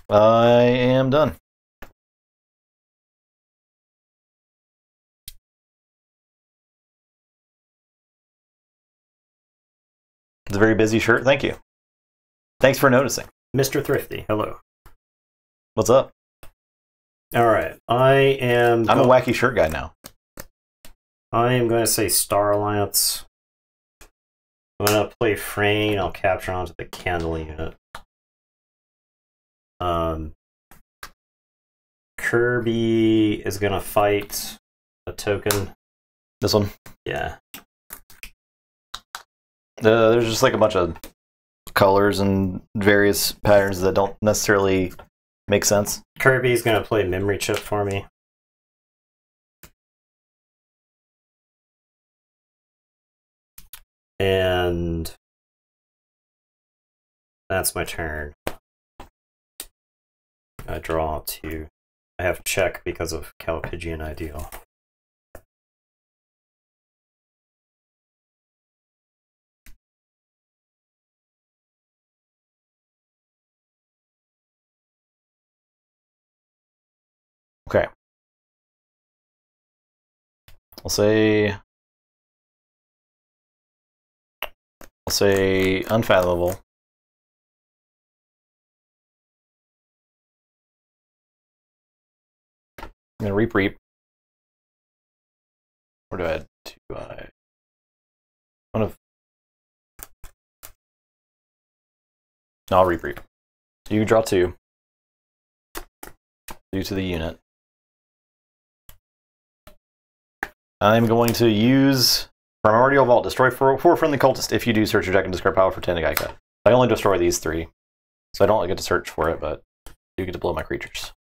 S2: I am done. It's a very busy shirt. Thank you. Thanks for noticing.
S1: Mr. Thrifty, hello.
S2: What's up?
S1: All right, I'm
S2: a wacky shirt guy now.
S1: I am going to say Star Alliance. I'm going to play Frayne. I'll capture onto the Candle unit. Kirby is going to fight a token.
S2: This one?
S1: Yeah.
S2: There's just like a bunch of colors and various patterns that don't necessarily make sense.
S1: Kirby's going to play Memory Chip for me. And that's my turn. I draw 2. I have check because of Calipigian Ideal.
S2: Okay. I'll say Unfathomable. I'm gonna reap. Or do I add 2? No, I'll reap. So you draw 2. 2 to the unit. I'm going to use Primordial Vault. Destroy 4 friendly cultists. If you do, search your deck and discard power for 10 to Gaika. I only destroy these 3, so I don't get to search for it, but I do get to blow my creatures.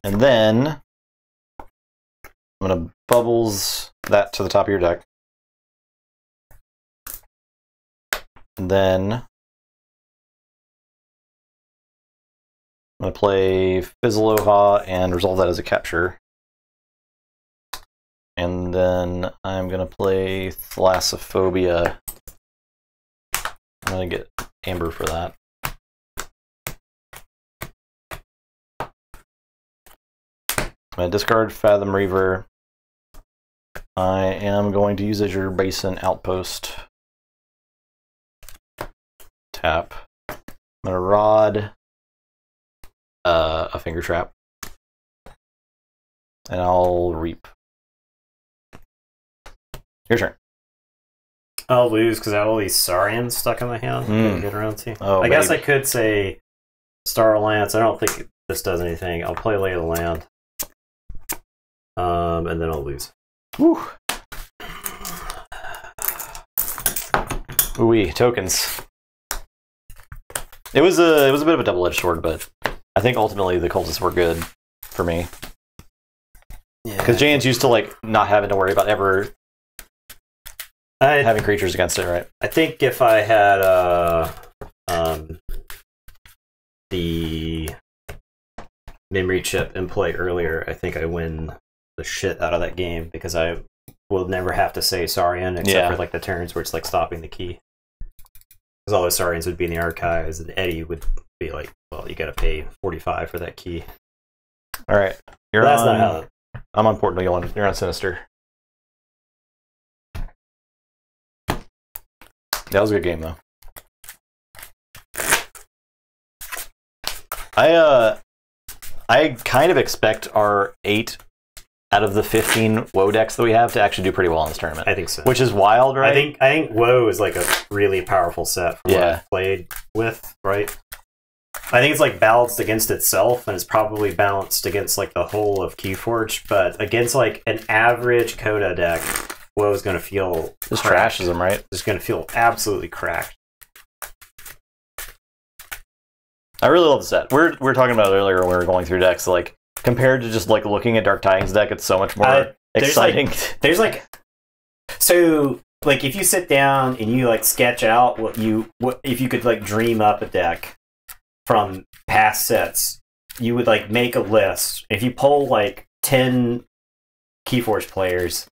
S2: And then I'm going to bubbles that to the top of your deck. And then I'm going to play Fizzaloha and resolve that as a capture. And then I'm going to play Thalassophobia. I'm going to get Amber for that. I'm going to discard Fathom Reaver. I am going to use Azure Basin Outpost. Tap. I'm going to Rod a Finger Trap. And I'll Reap. Your turn.
S1: I'll lose because I have all these Saurians stuck in my hand. Get around to.
S2: Oh,
S1: I guess I could say Star Alliance. I don't think this does anything. I'll play Lay of the Land. And then I'll lose.
S2: Woo. Ooh-wee, tokens. It was a bit of a double-edged sword, but I think ultimately the cultists were good for me. Yeah. Because Jane's used to like not having to worry about ever having creatures against it, right?
S1: I think if I had the memory chip in play earlier, I think I win the shit out of that game because I will never have to say Saurian except for like the turns where it's like stopping the key. Because all those Saurians would be in the archives, and Eddie would be like, "Well, you got to pay 45 for that key."
S2: All right,
S1: that's not how.
S2: I'm on Port Neal. You're on Sinister. That was a good game, though. I kind of expect our 8 out of the 15 WoW decks that we have to actually do pretty well in this tournament.
S1: I think so.
S2: Which is wild, right?
S1: I think WoW is like a really powerful set for what I've played with, right? I think it's like balanced against itself, and it's probably balanced against like the whole of Keyforge, but against like an average Coda deck, Woe's gonna feel
S2: Just
S1: cracked.
S2: trashes them, right?
S1: Just gonna feel absolutely cracked.
S2: I really love the set. We were talking about it earlier when we were going through decks. Like compared to just like looking at Dark Tidings deck, it's so much more exciting.
S1: So like if you sit down and you like sketch out what if you could like dream up a deck from past sets, you would like make a list. If you poll like 10 Keyforge players,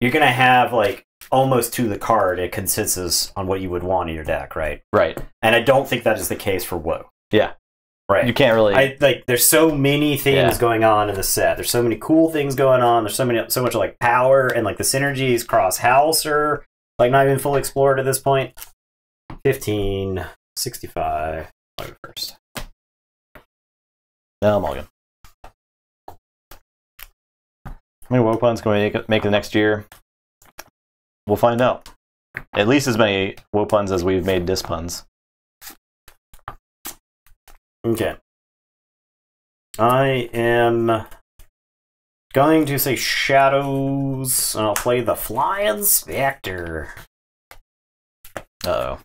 S1: you're gonna have like almost to the card a consensus on what you would want in your deck, right?
S2: Right.
S1: And I don't think that is the case for Woe.
S2: Yeah.
S1: Right.
S2: You can't really.
S1: There's so many things going on in the set. There's so many cool things going on. There's so much like power, and like the synergies cross house are like not even fully explored at this point. 15, 65. I'll go first.
S2: No, I'm all good. How many Woe puns can we make the next year? We'll find out. At least as many Woe puns as we've made Dis puns.
S1: Okay. I am going to say Shadows, and I'll play the Flying Spectre.
S2: Uh-oh.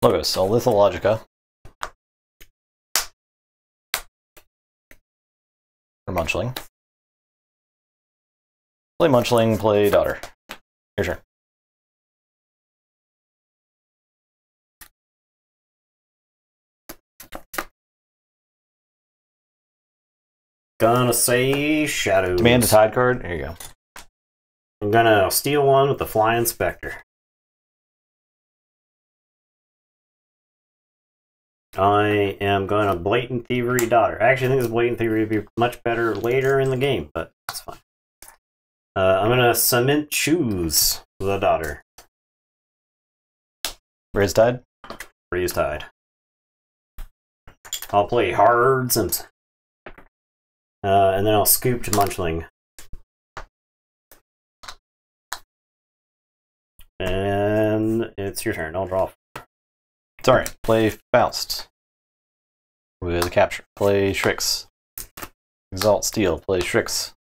S2: Logos, so Lithologica. For Munchling. Play Munchling, play Daughter. Your turn.
S1: Gonna say Shadows.
S2: Demand a Tide card. There you go.
S1: I'm gonna steal one with the Flying Spectre. I am going to Blatant Thievery Daughter. I actually think this Blatant Thievery would be much better later in the game, but that's fine. I'm going to Cement Shoes the Daughter.
S2: Raise Tide?
S1: Raise Tide. I'll play Hards and then I'll scoop to Munchling. And it's your turn. I'll draw.
S2: It's alright. Play Bounced. With a Capture. Play Shrix. Exalt Steel. Play Shrix.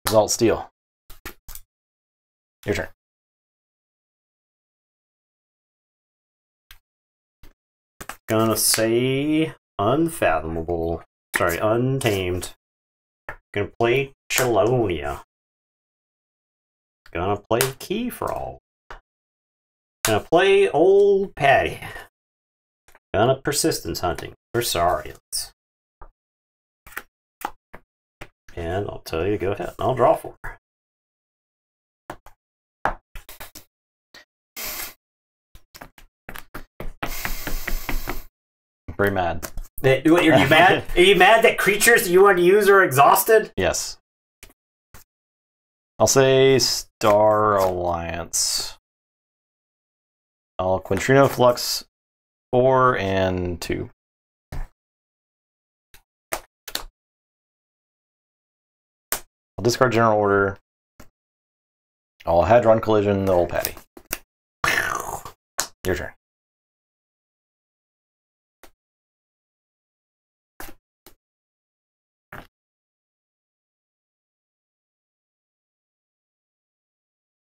S2: Exalt Steel. Your turn.
S1: Gonna say Unfathomable. Sorry, Untamed. Gonna play Chelonia. Gonna play Keyforge. Gonna play Old Patty. Gonna Persistence Hunting for Saurians. And I'll tell you to go ahead and I'll draw 4.
S2: I'm pretty mad.
S1: Are you mad? Are you mad that creatures you want to use are exhausted?
S2: Yes. I'll say Star Alliance. I'll Quintrino Flux 4 and 2. I'll discard General Order. I'll Hadron Collision the Old Patty. Your turn.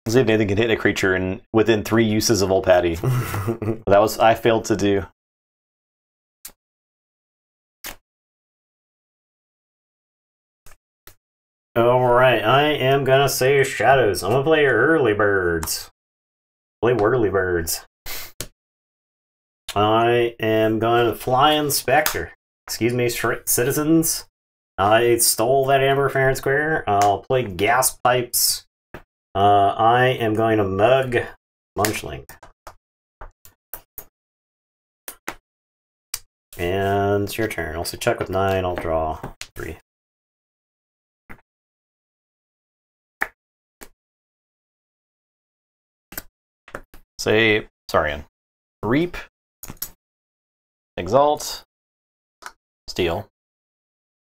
S2: See if Nathan can hit a creature within 3 uses of Old Patty. I failed to do.
S1: Alright, I am gonna say Shadows. I'm gonna play Early Birds. Play Whirly Birds. I am going to Flying Spectre. Excuse me, citizens. I stole that Amber Fair and Square. I'll play Gas Pipes. I am going to Mug Munchling. And it's your turn. Also check with 9. I'll draw 3.
S2: Say Saurian. Reap. Exalt. Steal.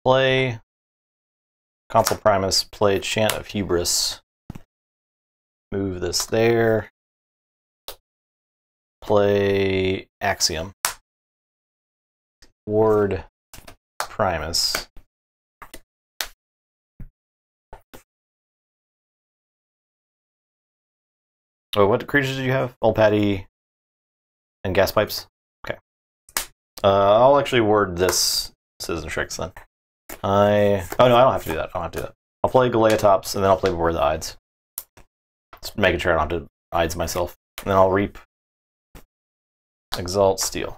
S2: Play. Console Primus. Play Chant of Hubris. Move this there. Play Axiom. Ward Primus. Oh, what creatures did you have? Old Patty and Gas Pipes? Okay. I'll actually word this Citizen Shrix then. Oh no, I don't have to do that. I don't have to do that. I'll play Galeatops and then I'll play Word the Ides. Just making sure I don't have to Ides myself. And then I'll Reap. Exalt, Steal.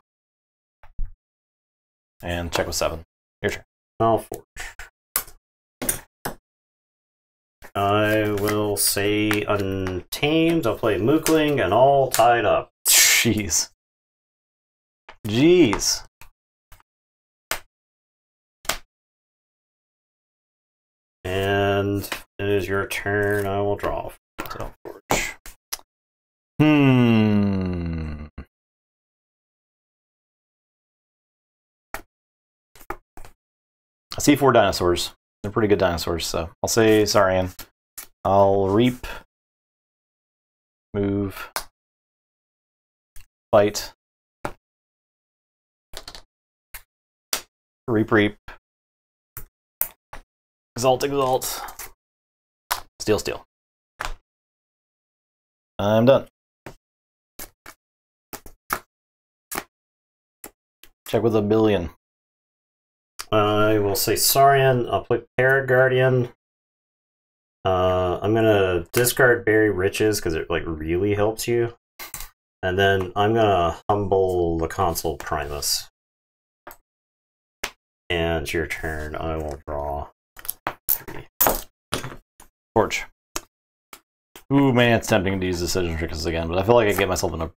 S2: And check with 7. Your turn.
S1: I'll forge. I will say Untamed. I'll play Mookling and All Tied Up.
S2: Jeez. Jeez.
S1: And it is your turn. I will draw.
S2: So, forge. I see 4 dinosaurs. They're pretty good dinosaurs, so I'll say Saurian. I'll Reap. Move. Fight. Reap. Exalt. Steal. I'm done. Check with a billion.
S1: I will say Saurian. I'll play Paraguardian. I'm gonna discard Berry Riches because it like really helps you, and then I'm gonna humble the Console Primus. And it's your turn. I will draw 3.
S2: Forge. Ooh, man, it's tempting to use Decision Triggers again, but I feel like I get myself into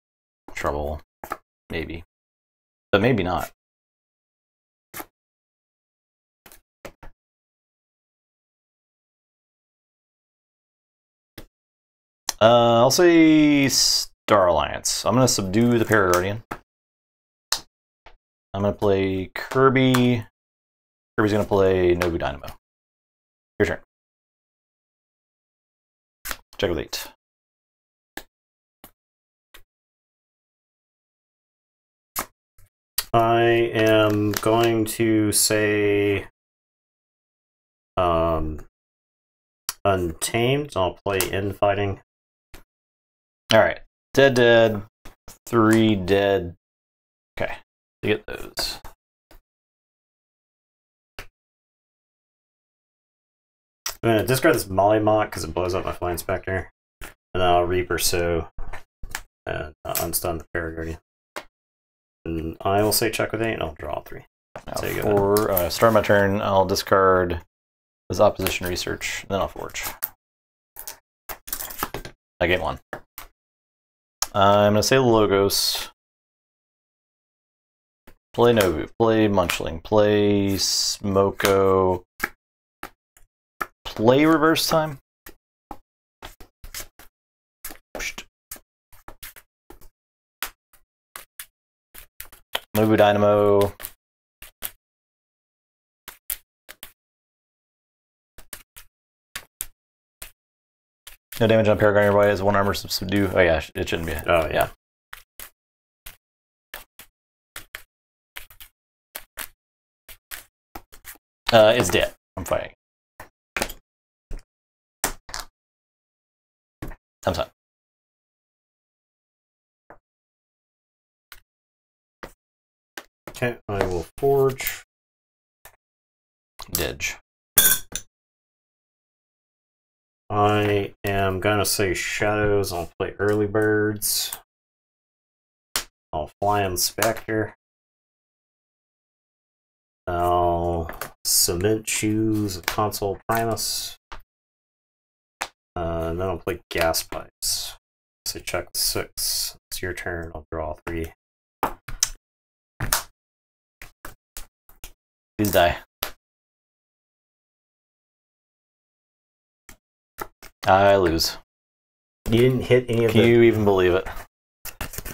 S2: trouble. Maybe. But maybe not. I'll say Star Alliance. I'm going to subdue the Paraguardian. I'm going to play Kirby. Kirby's going to play Nobu Dynamo. Your turn. Check with 8.
S1: I am going to say Untamed. I'll play Infighting.
S2: Alright. Dead. 3 dead. Okay. To get those.
S1: I'm going to discard this Mollymawk because it blows up my Flying Spectre. And then I'll Reaper So and unstun the Paraguardian. And I will say check with 8 and I'll draw 3.
S2: So for start my turn, I'll discard this Opposition Research, then I'll Forge. I get 1. I'm going to say Logos. Play Nobu, play Munchling, play Smoko, play Reverse Time. Nobu Dynamo. No damage on Paragon. Everybody has 1 armor subdue. Oh yeah, it shouldn't be.
S1: Oh yeah.
S2: It's dead. I'm fighting. I'm done.
S1: Okay, I will Forge.
S2: Didge.
S1: I am gonna say Shadows. I'll play Early Birds. I'll Flying Spectre. I'll Cement Shoes, Console Primus. And then I'll play Gas Pipes. So check 6. It's your turn. I'll draw 3.
S2: Please die. I lose.
S1: You didn't hit any of
S2: Can you even believe it?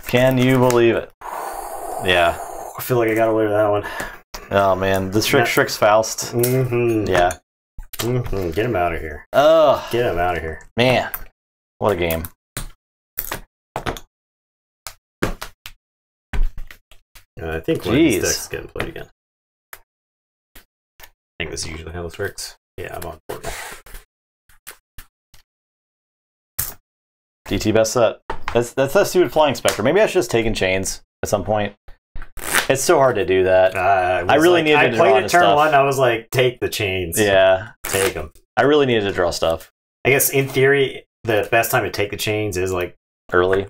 S2: Can you believe it? Yeah.
S1: I feel like I got away with that one.
S2: Oh man, the Strix Faust.
S1: Mm-hmm.
S2: Yeah.
S1: Mm-hmm. Get him out of here.
S2: Oh,
S1: Get him out of here.
S2: man, what a game.
S1: I think one of these decks is getting played again. I think this is usually how this works. Yeah, I'm on board now.
S2: DT best set. That's that stupid Flying Spectre. Maybe I should just taken chains at some point. It's so hard to do that. I really needed to draw
S1: I played it turn
S2: stuff.
S1: 1, I was like, take the chains.
S2: Yeah.
S1: Take them.
S2: I really needed to draw stuff.
S1: I guess in theory, the best time to take the chains is like
S2: early.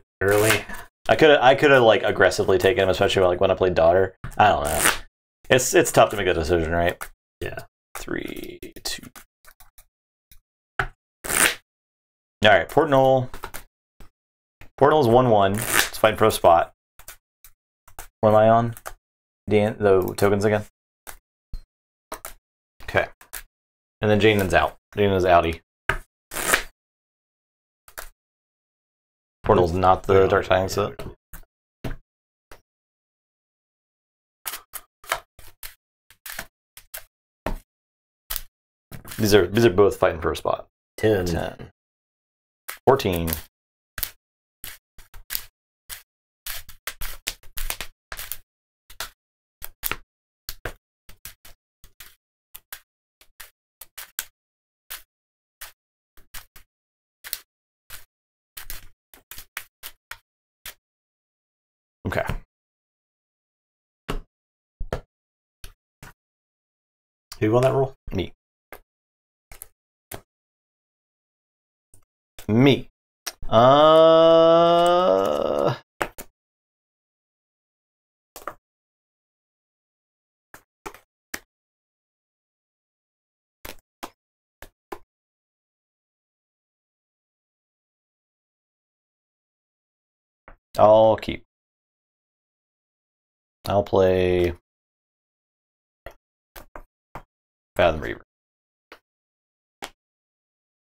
S2: I could have like aggressively taken him, especially like when I played Daughter. I don't know. It's tough to make a decision, right?
S1: Yeah.
S2: 3, 2. All right, Port Knoll. Port Knoll is 1/1. It's fighting for a spot. What am I on? The tokens again. Okay. And then Jaden's out. Jaden's outie. Portal's not the Dark Tidings set. These are both fighting for a spot.
S1: 10.
S2: 14. Okay.
S1: Who won that roll?
S2: Me. Me. I'll keep. I'll play Fathom Reaver.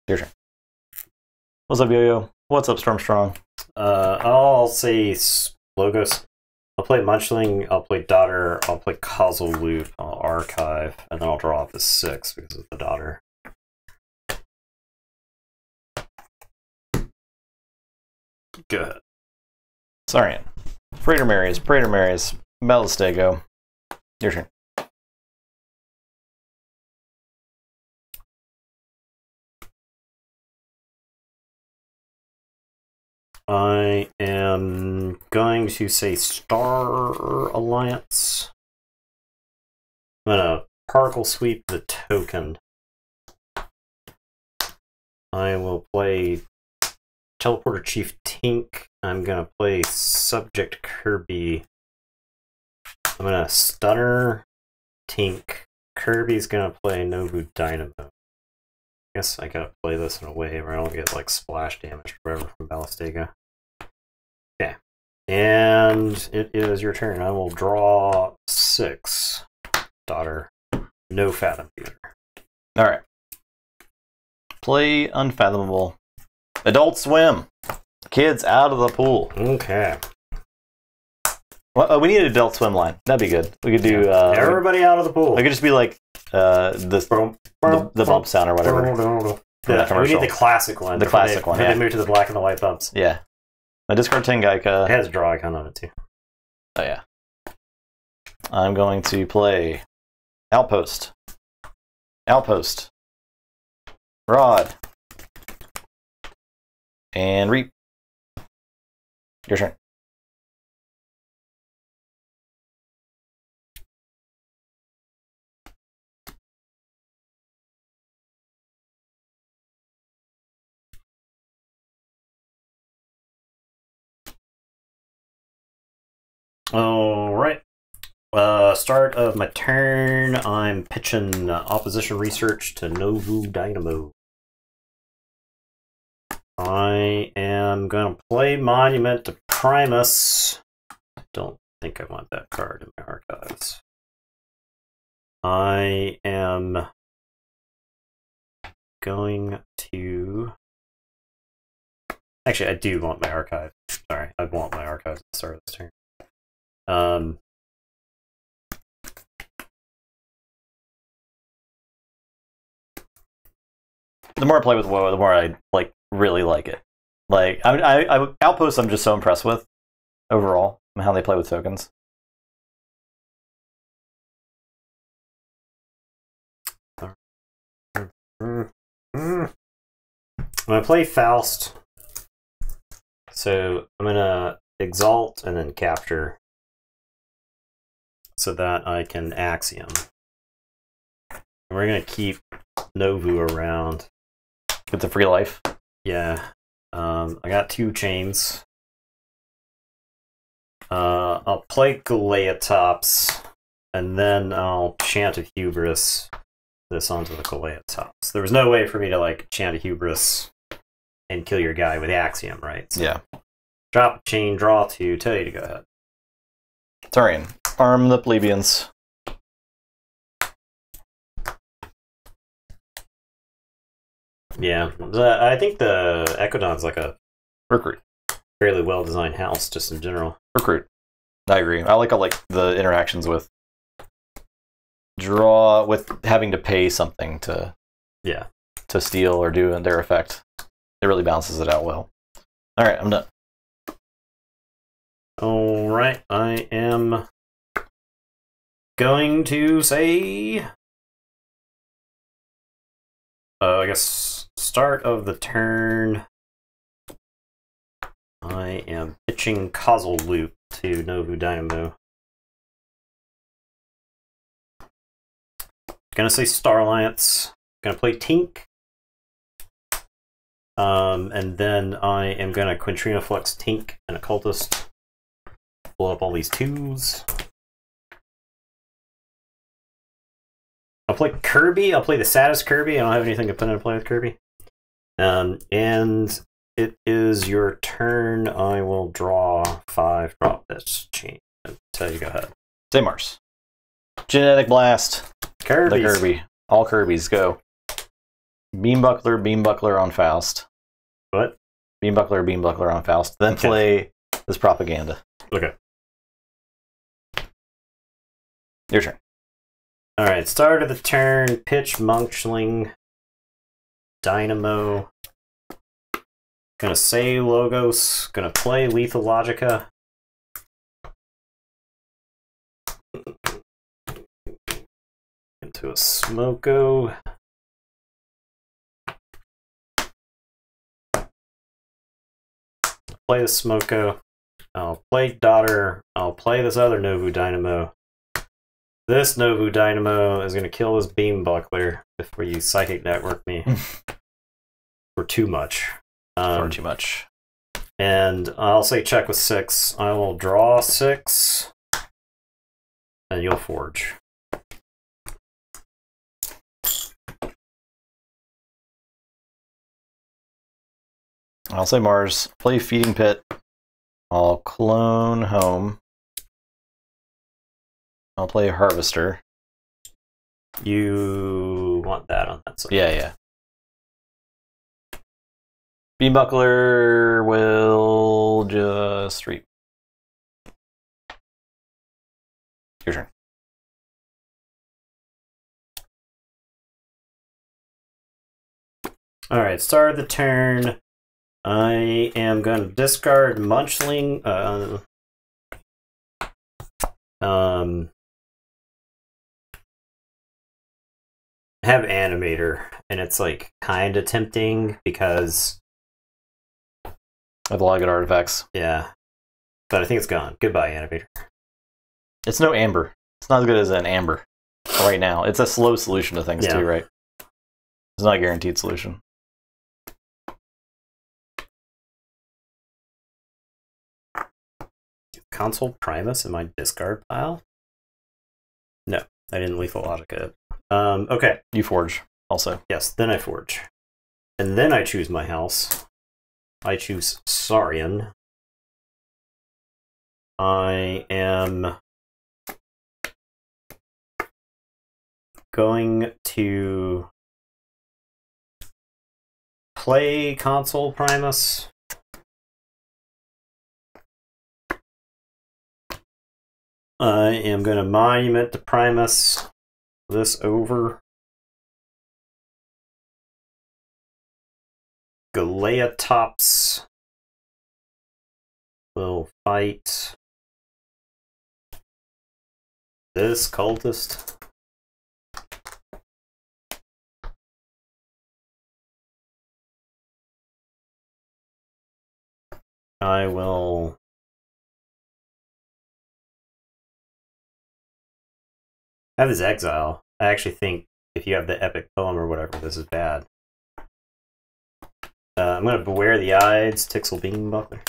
S2: Your turn. What's up, Yo-Yo? What's up, Stormstrong?
S1: I'll say Logos. I'll play Munchling, I'll play Daughter, I'll play Causal Loop, I'll archive, and then I'll draw off the 6 because of the Daughter. Go ahead.
S2: Saurian. Praetor Marius, Ballistego. Your turn.
S1: I am going to say Star Alliance. I'm gonna Particle Sweep the token. I will play Teleporter Chief Tink. I'm gonna play Subject Kirby. I'm gonna Stunner Tink. Kirby's gonna play Nobu Dynamo. I guess I gotta play this in a way where I don't get like splash damage or whatever from Ballistega. Okay. And it is your turn. I will draw 6. Daughter. No Fathom either.
S2: Alright. Play Unfathomable. Adult Swim. Kids out of the pool.
S1: Okay.
S2: Well, we need an Adult Swim line. That'd be good. We could do
S1: everybody out of the pool.
S2: It could just be like the bump sound or whatever.
S1: Yeah, we need the classic one.
S2: The classic one.
S1: They move to the black and the white bumps.
S2: Yeah. I discard Tengaika.
S1: It has a draw icon on it too.
S2: Oh yeah. I'm going to play Outpost. Outpost. Rod. And Reap. Your turn.
S1: All right. Start of my turn. I'm pitching opposition research to Nobu Dynamo. I am going to play Monument to Primus. Don't think I want that card in my archives. I am going to... Actually, I do want my archive. Sorry, I want my archives at the start of this turn.
S2: the more I play with WoW, the more I like really like it. Like I Outposts, I'm just so impressed with overall and how they play with tokens.
S1: I'm gonna play Faust, so I'm gonna exalt and then capture, so that I can Axiom. And we're gonna keep Novu around.
S2: It's a free life.
S1: Yeah. I got 2 chains. I'll play Galeatops, and then I'll chant a Hubris this onto the Galeatops. There was no way for me to like chant a Hubris and kill your guy with Axiom, right? So
S2: Yeah.
S1: drop a chain, draw 2, tell you to go ahead.
S2: Turian, arm the plebeians.
S1: Yeah, I think the Ecodon's like a
S2: Recruit.
S1: fairly well-designed house, just in general.
S2: Recruit. I agree. I like the interactions with draw, with having to pay something to steal or do in their effect. It really balances it out well. All right, I'm done.
S1: All right, I am going to say, I guess start of the turn. I am pitching Causal Loop to Novu Dynamo. Gonna say Star Alliance. Gonna play Tink. And then I am gonna Quintrina Flex Tink and Occultist. Blow up all these 2s. I'll play Kirby. I'll play the saddest Kirby. I don't have anything to put into play with Kirby. And it is your turn. I will draw 5, drop this chain. So you go ahead.
S2: Say Mars. Genetic Blast.
S1: Kirby's.
S2: The Kirby. All Kirby's, go. Beambuckler on Faust.
S1: What?
S2: Beambuckler on Faust. Then play this propaganda.
S1: Okay.
S2: Your turn.
S1: Alright, start of the turn, pitch Munchling, Dynamo. Gonna say Logos, gonna play Lethal Logica. Into a Smoko. Play the Smoko. I'll play Daughter. I'll play this other Novu Dynamo. This Novu Dynamo is going to kill this Beam Buckler before you Psychic Network me. For too much.
S2: For too much.
S1: And I'll say check with 6. I will draw 6. And you'll forge.
S2: I'll say Mars. Play Feeding Pit. I'll clone Home. I'll play Harvester.
S1: You want that on that side?
S2: Yeah. Beambuckler will just reap. Your turn.
S1: Alright, start of the turn. I am going to discard Munchling. Have Animator, and it's like kind of tempting because
S2: I have a lot of good artifacts.
S1: Yeah, but I think it's gone. Goodbye, Animator.
S2: It's no Amber. It's not as good as an Amber right now. It's a slow solution to things too, right? It's not a guaranteed solution.
S1: Console Primus in my discard pile? No, I didn't Lethal Logic it. Okay.
S2: You forge also.
S1: Yes, then I forge. And then I choose my house. I choose Saurian. I am going to play Console Primus. I am going to Monument to Primus this over. Galeatops will fight this cultist. I will have this exile. I actually think if you have the epic poem or whatever, this is bad. I'm going to Beware the Ides, Tixel Beam Buckler.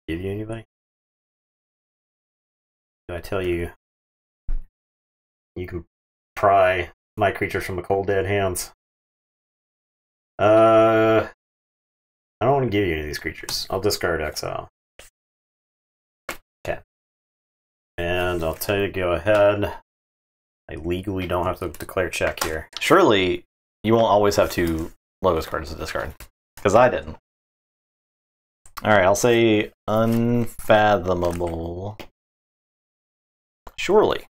S1: Give you anybody? Do I tell you you can pry my creatures from a cold dead hands? I don't want to give you any of these creatures. I'll discard exile. Okay. And I'll tell you to go ahead. I legally don't have to declare check here.
S2: Surely you won't always have 2 logos cards to discard. Because I didn't. Alright, I'll say Unfathomable. Surely.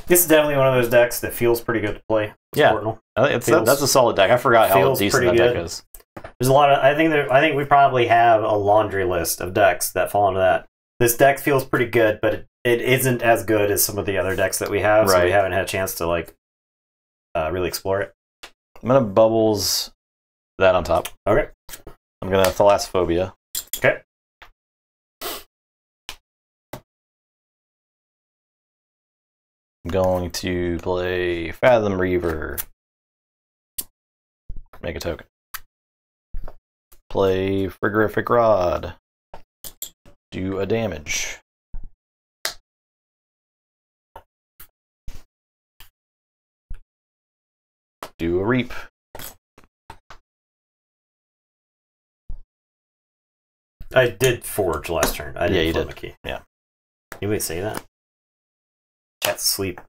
S1: This is definitely one of those decks that feels pretty good to play.
S2: Yeah, that's a solid deck. I forgot how decent that deck is.
S1: There's a lot of. I think we probably have a laundry list of decks that fall into that. This deck feels pretty good, but it isn't as good as some of the other decks that we have. So we haven't had a chance to like really explore it.
S2: I'm gonna bubbles that on top.
S1: Okay.
S2: I'm gonna Thalassophobia.
S1: Okay.
S2: I'm going to play Fathom Reaver. Make a token. Play Frigorific Rod. Do a damage. Do a Reap.
S1: I did Forge last turn. I didn't flip
S2: did.
S1: a key.
S2: Yeah.
S1: Anybody say that? Chat's asleep.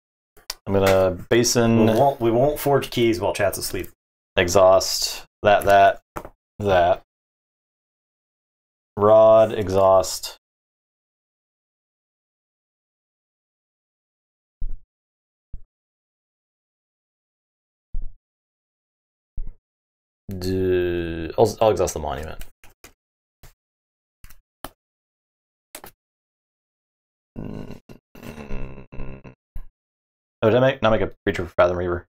S2: I'm gonna Basin.
S1: We won't forge keys while chat's asleep.
S2: Exhaust. That. Rod, exhaust. I'll exhaust the monument. Oh, did I not make a creature for Fathom Reaver?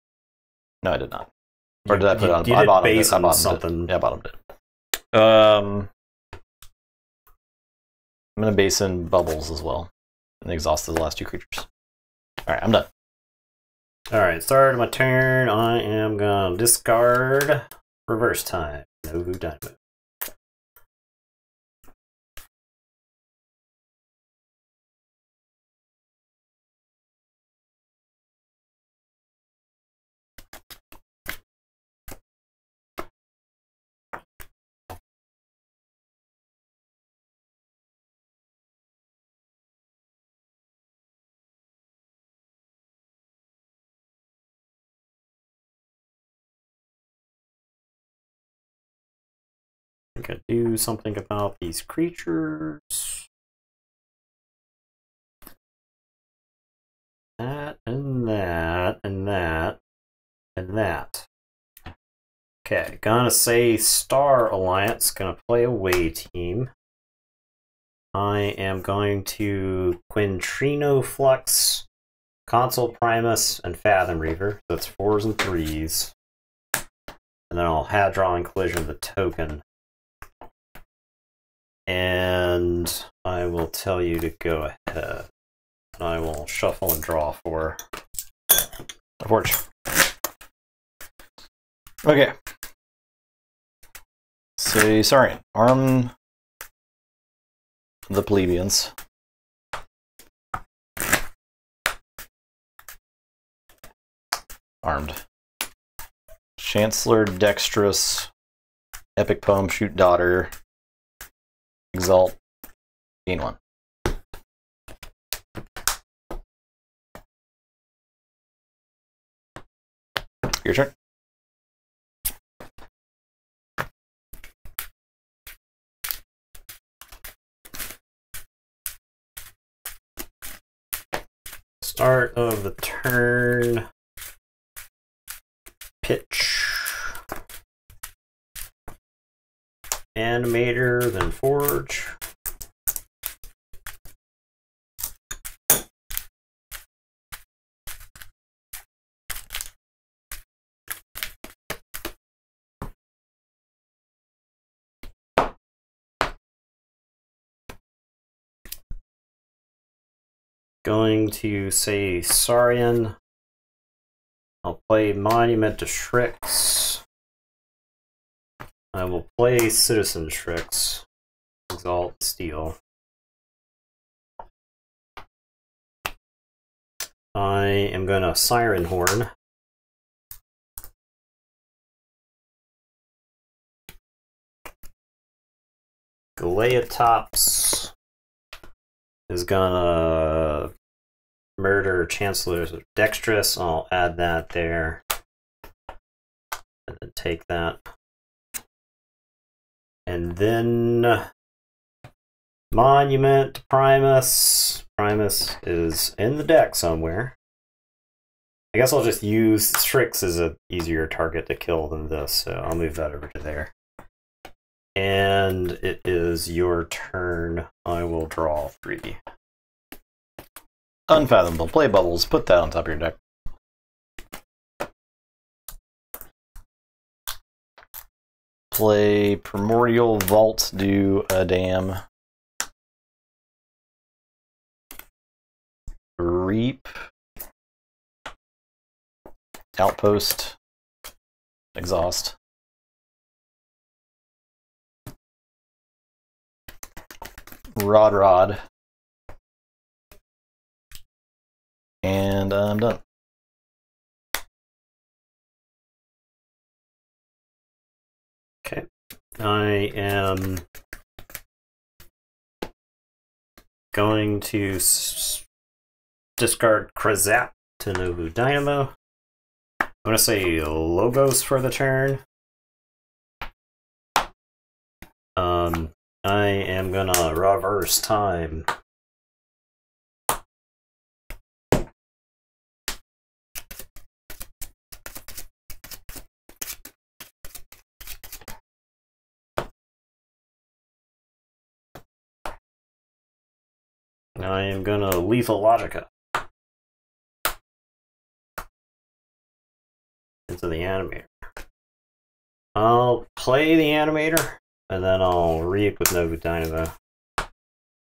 S2: No, I did not. Or did I put it on? I bottomed it. I bottomed
S1: something.
S2: it. Yeah, I bottomed it. I'm gonna Basin Bubbles as well, and exhaust the last 2 creatures. All right, I'm done.
S1: All right, start of my turn. I am gonna discard Reverse Time. No Dynamo. I think I do something about these creatures. That and that and that and that. Okay, gonna say Star Alliance, gonna play away team. I am going to Quintrino Flux, Console Primus, and Fathom Reaver. So that's 4s and 3s. And then I'll Hadron and Collision the token. And I will tell you to go ahead. I will shuffle and draw for
S2: A Forge. Okay. Say Saurian. Arm the plebeians. Armed. Chancellor Dexterous. Epic Poem Shoot Daughter. Exalt. Gain 1. Your turn.
S1: Start of the turn. Pitch. Animator, then Forge. Going to say Saurian. I'll play Monument to Shrix. I will play Citizen Shrix. Exalt Steel. I am going to Siren Horn. Galeatops is gonna murder Chancellors of Dexterous. I'll add that there. And then take that. And then Monument to Primus. Primus is in the deck somewhere. I guess I'll just use Strix as an easier target to kill than this, so I'll move that over to there. And it is your turn. I will draw 3.
S2: Unfathomable. Play Bubbles. Put that on top of your deck. Play Primordial Vault. Do a damn. Reap. Outpost. Exhaust. Rod. And I'm done.
S1: Okay. I am going to discard Krazap to Nobu Dynamo. I'm going to say Logos for the turn. I am going to reverse time. I am going to Lethal Logica into the Animator. I'll play the Animator, and then I'll reap with Nobu Dynamo. And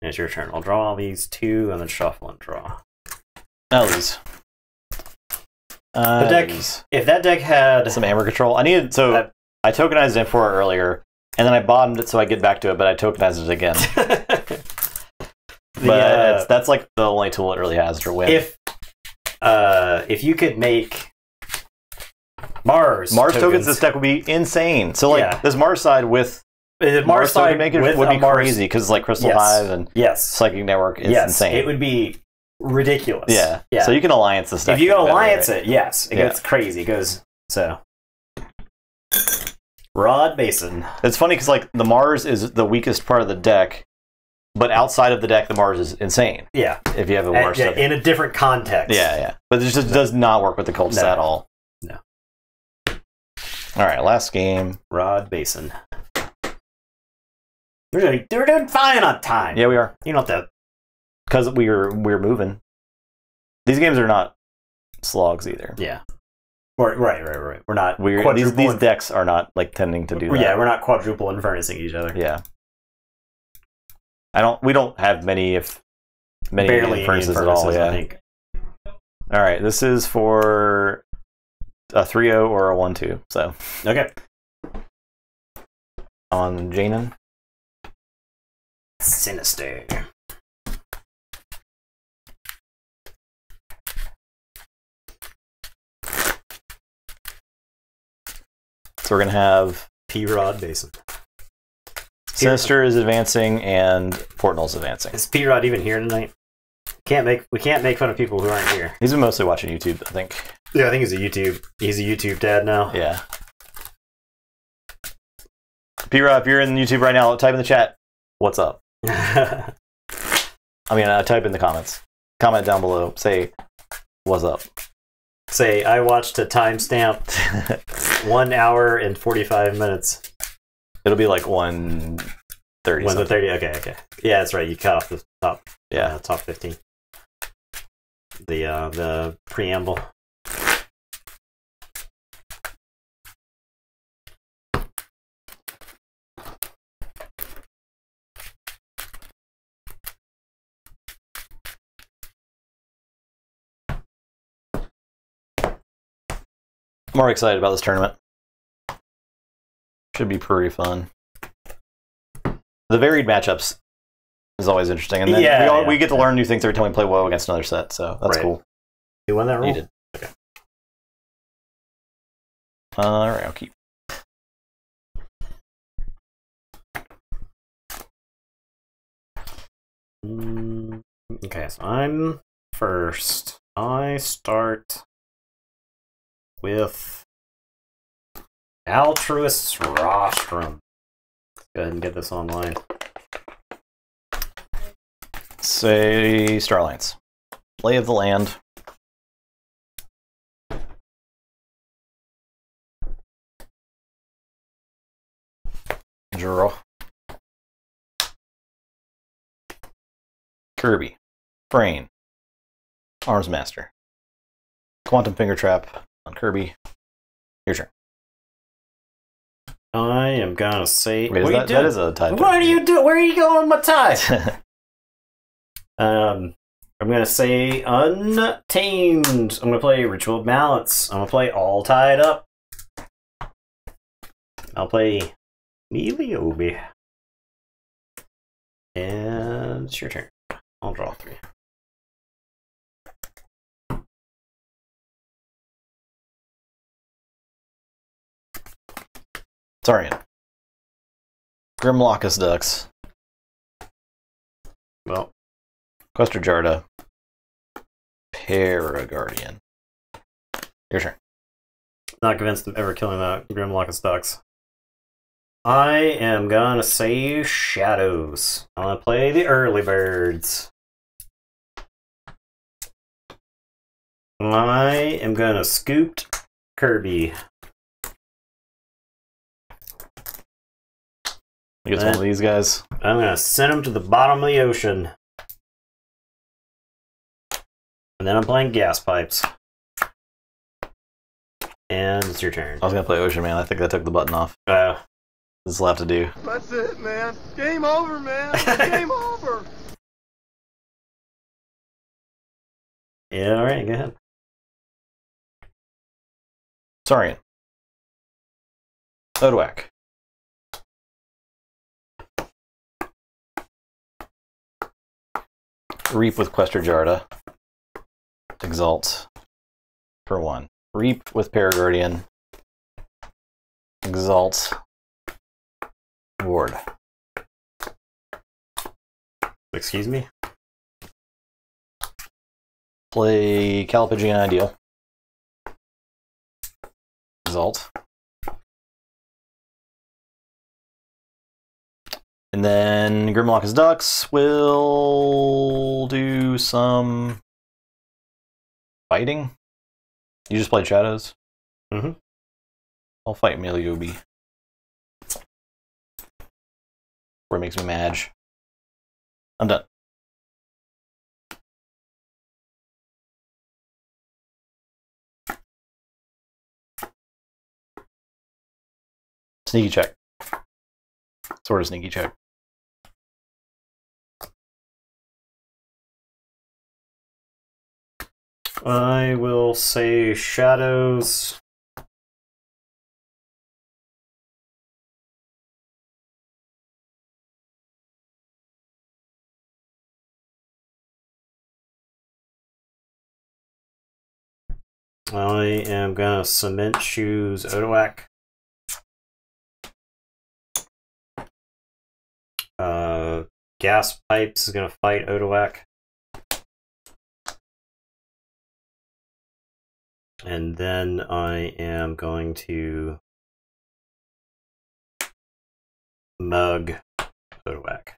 S1: it's your turn. I'll draw all these 2, and then shuffle and draw.
S2: Ellies.
S1: The deck, if that deck had
S2: some hammer control, I tokenized it for it earlier, and then I bottomed it so I get back to it, but I tokenized it again. That's like the only tool it really has to win.
S1: If you could make Mars
S2: tokens, this deck would be insane. So like this Mars side with Mars side would be crazy because like Crystal Hive and Psychic Network is insane.
S1: It would be ridiculous.
S2: Yeah. So you can alliance this deck.
S1: If you can alliance it, it gets crazy. It goes so. Rod Basin.
S2: It's funny because like the Mars is the weakest part of the deck. But outside of the deck, the Mars is insane.
S1: Yeah.
S2: If you have a Mars token.
S1: In a different context.
S2: Yeah. But it just does not work with the cultists at all.
S1: No.
S2: Alright, last game.
S1: Rod Basin. We're doing fine on time.
S2: Yeah, we are.
S1: You know what that...
S2: Because we're moving. These games are not slogs either.
S1: Yeah. Right. We're not...
S2: These decks are not like tending to do that.
S1: Yeah, we're not quadruple infernusing each other.
S2: Yeah. We don't have many
S1: barely
S2: inferences at all. Yeah.
S1: I think.
S2: All right, this is for a 3-0 or a 1-2. So
S1: okay.
S2: On Janan.
S1: Sinister.
S2: So we're gonna have
S1: P-Rod Basin.
S2: Sinister is advancing and Portnoy's advancing.
S1: Is P-Rod even here tonight? we can't make fun of people who aren't here.
S2: He's been mostly watching YouTube, I think.
S1: Yeah, I think he's a YouTube dad now.
S2: Yeah. P-Rob, if you're in YouTube right now, type in the chat, what's up? I mean, type in the comments. Comment down below. Say, what's up?
S1: Say, I watched a timestamp 1 hour and 45 minutes.
S2: It'll be like 1:30.
S1: 1:30. Okay. Yeah, that's right. You cut off the top.
S2: Yeah,
S1: top 15. The preamble.
S2: I'm more excited about this tournament. Should be pretty fun. The varied matchups is always interesting, and then we get to learn new things every time we play WoW against another set, so that's cool.
S1: You won that roll?
S2: You did. Okay. Alright, I'll keep.
S1: Okay, so I'm first. I start with Altruist's Rostrum. Go ahead and get this online.
S2: Say Starlines. Lay of the land. Draw. Kirby. Brain. Arms Master. Quantum Finger Trap on Kirby. Your turn.
S1: I am gonna say.
S2: Wait, that is a tie.
S1: What are you doing? Where are you going with my tie? I'm gonna say Untamed. I'm gonna play Ritual of Balance. I'm gonna play All Tied Up. I'll play Meliobi. And it's your turn. I'll draw 3.
S2: Tarian. Grimlockus Ducks.
S1: Well.
S2: Questor Jarda. Paraguardian. Your turn.
S1: Not convinced of ever killing that Grimlockus Ducks. I am gonna say Shadows. I'm gonna play the Early Birds. I am gonna scoop Kirby.
S2: I guess one of these guys.
S1: I'm gonna send him to the bottom of the ocean. And then I'm playing Gas Pipes. And it's your turn.
S2: I was gonna play Ocean Man. I think I took the button off. This will have to do.
S3: That's it, man. Game over, man. Game over.
S1: Yeah, alright, go ahead.
S2: Saurian. Odoak. Reap with Questor Jarda. Exalt for 1. Reap with Paraguardian. Exalt. Ward.
S1: Excuse me?
S2: Play Calipigian Ideal. Exalt. And then Grimlockus Ducks will do some fighting. You just played Shadows?
S1: Mm-hmm.
S2: I'll fight Meliobi. Where it makes me mad. I'm done. Sneaky check. Sort of sneaky check.
S1: I will say Shadows. I am gonna Cement Shoes Odoak. Gas Pipes is gonna fight Odoak. And then I am going to mug Odawak.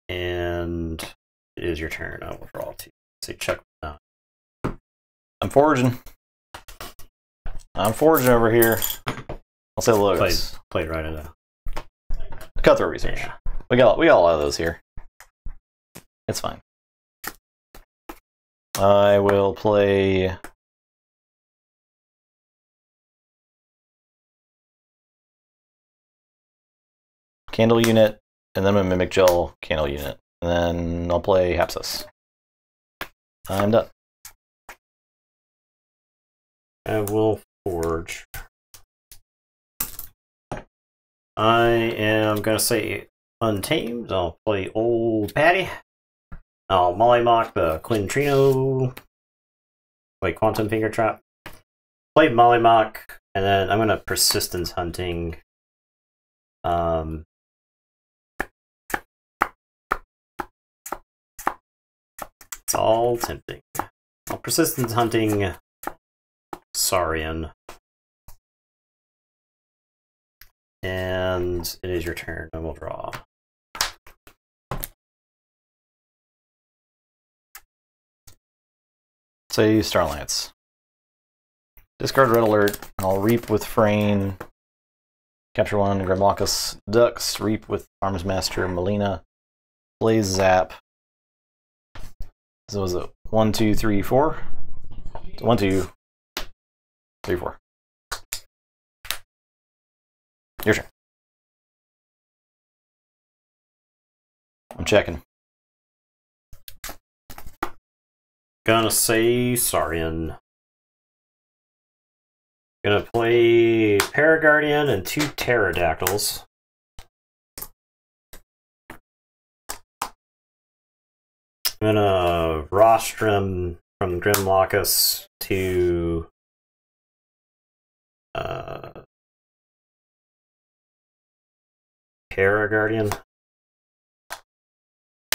S1: And it is your turn. I will draw 2. Say check.
S2: I'm forging. I'm forging over here. I'll say logos.
S1: Played right into
S2: Cutthroat research.
S1: Yeah.
S2: We got a lot of those here. It's fine. I will play Candle Unit, and then I'm gonna Mimic Gel Candle Unit. And then I'll play Hapsis. I'm done.
S1: I will forge. I am going to say Untamed. I'll play Old Patty. I'll Mollymock the Quintrino. Play Quantum Finger Trap. Play Mollymock, and then I'm going to Persistence Hunting. It's all tempting. I'll Persistence Hunting Saurian. And it is your turn. I will draw.
S2: Say Starlance. Discard Red Alert. I'll Reap with Frayne. Capture 1, Grimlockus Ducks. Reap with Arms Master Melina. Play Zap. So was it 1, 2, 3, 4? 1, 2, 3, 4. Your turn. I'm checking.
S1: Gonna say Saurian. Gonna play Paraguardian and 2 Pterodactyls. I'm gonna Rostrum from Grimlockus to Paraguardian.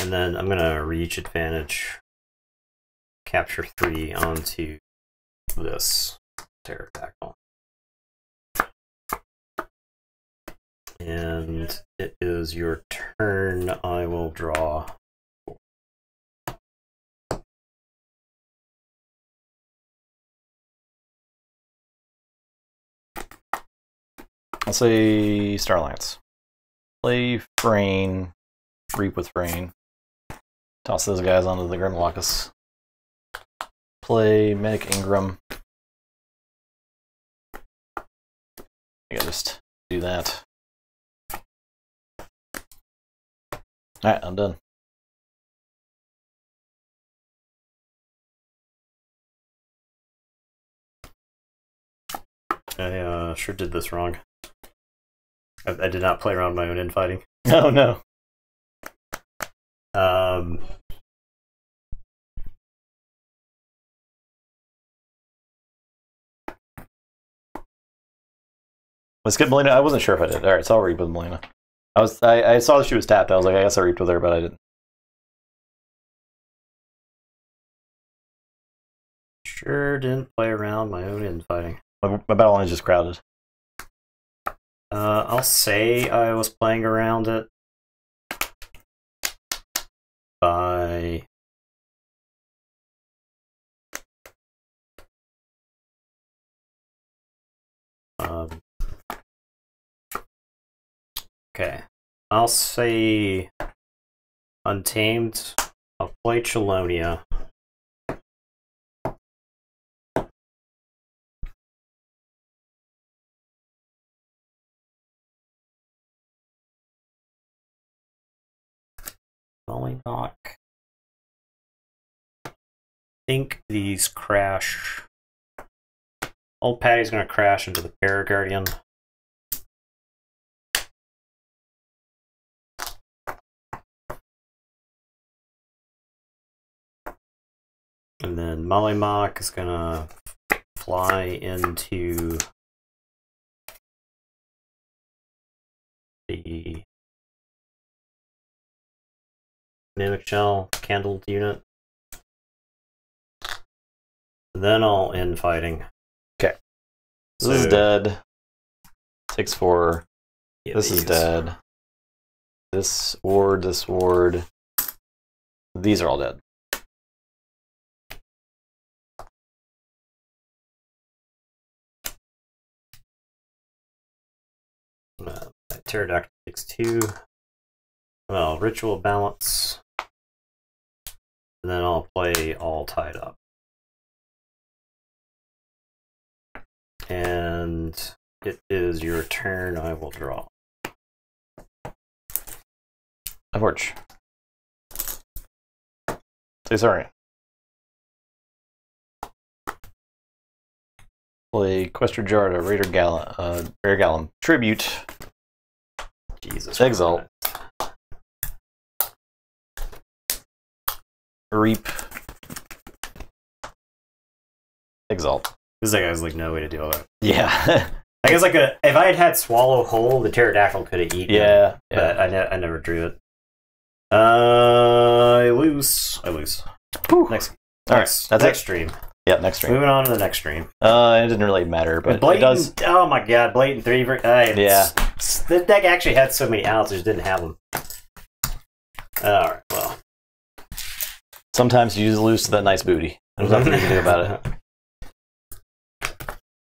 S1: And then I'm gonna reach advantage, capture 3 onto this pterodactyl. And it is your turn. I will draw 4.
S2: I'll say Starlance. Play Frayne. Reap with Frayne. Toss those guys onto the Grimlockus. Play Medic Ingram. I gotta just do that. Alright, I'm done.
S1: I sure did this wrong. I did not play around my own infighting.
S2: Oh no. Let's get Melina. I wasn't sure if I did. Alright, so I'll reap with Melina. I saw that she was tapped. I was like, I guess I reaped with her, but I didn't.
S1: Sure didn't play around my own infighting.
S2: My battle line is just crowded.
S1: I'll say I was playing around it by okay. I'll say Untamed. I'll play Chelonia. Mollymock. I think these crash. Old Patty's gonna crash into the Paraguardian. And then Mollymock is gonna fly into the Mimic Shell Candled unit. Then I'll end fighting.
S2: Okay. This is dead. 6/4.
S1: Yeah,
S2: This is dead. This ward, this ward. These are all dead.
S1: Pterodactyl takes 2. Well, ritual balance. And then I'll play all tied up. And it is your turn. I will draw.
S2: Keyforge. Say sorry. Play Questor Jarda, Rare Gallum. Tribute.
S1: Jesus.
S2: Exalt. Reap. Exalt.
S1: This guy's like no way to deal with it.
S2: Yeah.
S1: I guess I could, if I had had Swallow Whole, the Pterodactyl could have eaten it. But I never drew it. I lose.
S2: Whew.
S1: Next.
S2: All right. That's
S1: next
S2: it.
S1: stream.
S2: Yeah, next stream.
S1: Moving on to the next stream.
S2: It doesn't really matter, but
S1: Blatant,
S2: it does.
S1: Oh my god, Blatant 3.
S2: Yeah.
S1: The deck actually had so many outs, it just didn't have them. Alright, well.
S2: Sometimes you just lose to that nice booty. There's nothing you can do about it.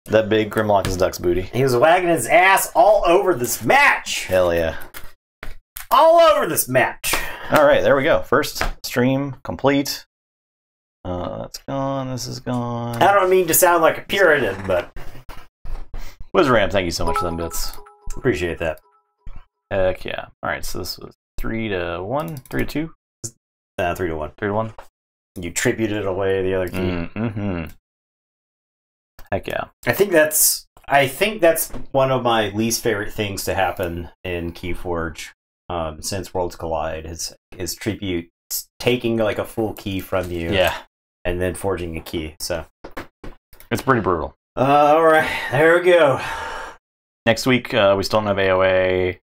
S2: That big Grimlock is Duck's booty.
S1: He was wagging his ass all over this match!
S2: Hell yeah.
S1: All over this match!
S2: Alright, there we go. First stream complete. That's gone. This is gone.
S1: I don't mean to sound like a Puritan, but...
S2: Wizram, thank you so much for them bits.
S1: Appreciate that.
S2: Heck yeah. Alright, so this was 3-1? 3-2?
S1: 3-1.
S2: 3-1?
S1: You tributed away the other key.
S2: Mm-hmm. Heck yeah.
S1: I think that's one of my least favorite things to happen in Keyforge since Worlds Collide is tribute taking like a full key from you.
S2: Yeah.
S1: And then forging a key. So
S2: it's pretty brutal.
S1: Alright, there we go.
S2: Next week we still don't have AOA.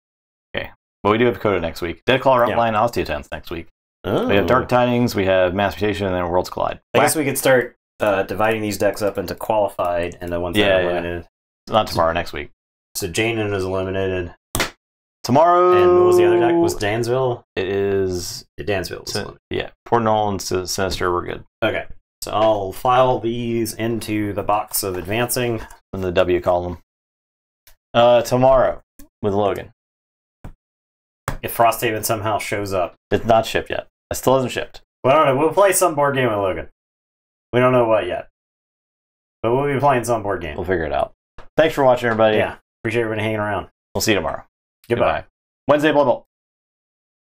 S2: Okay. But we do have Coda next week. Deadclaw Outline Osteotense next week.
S1: Oh.
S2: We have Dark Tidings, we have Mass Mutation, and then Worlds Collide.
S1: I guess we could start dividing these decks up into qualified and the ones that are eliminated.
S2: Not tomorrow, next week.
S1: So Janin is eliminated.
S2: Tomorrow.
S1: And what was the other deck? Was Dansville?
S2: It is.
S1: Dansville.
S2: Yeah. Portnoy and Sinister, we're good.
S1: Okay. So I'll file these into the box of advancing.
S2: In the W column. Tomorrow with Logan.
S1: If Frosthaven somehow shows up.
S2: It's not shipped yet. It still hasn't shipped.
S1: Well, I don't know. We'll play some board game with Logan. We don't know what yet. But we'll be playing some board game.
S2: We'll figure it out. Thanks for watching, everybody.
S1: Yeah. Appreciate everybody hanging around.
S2: We'll see you tomorrow.
S1: Goodbye.
S2: Wednesday, blah, blah.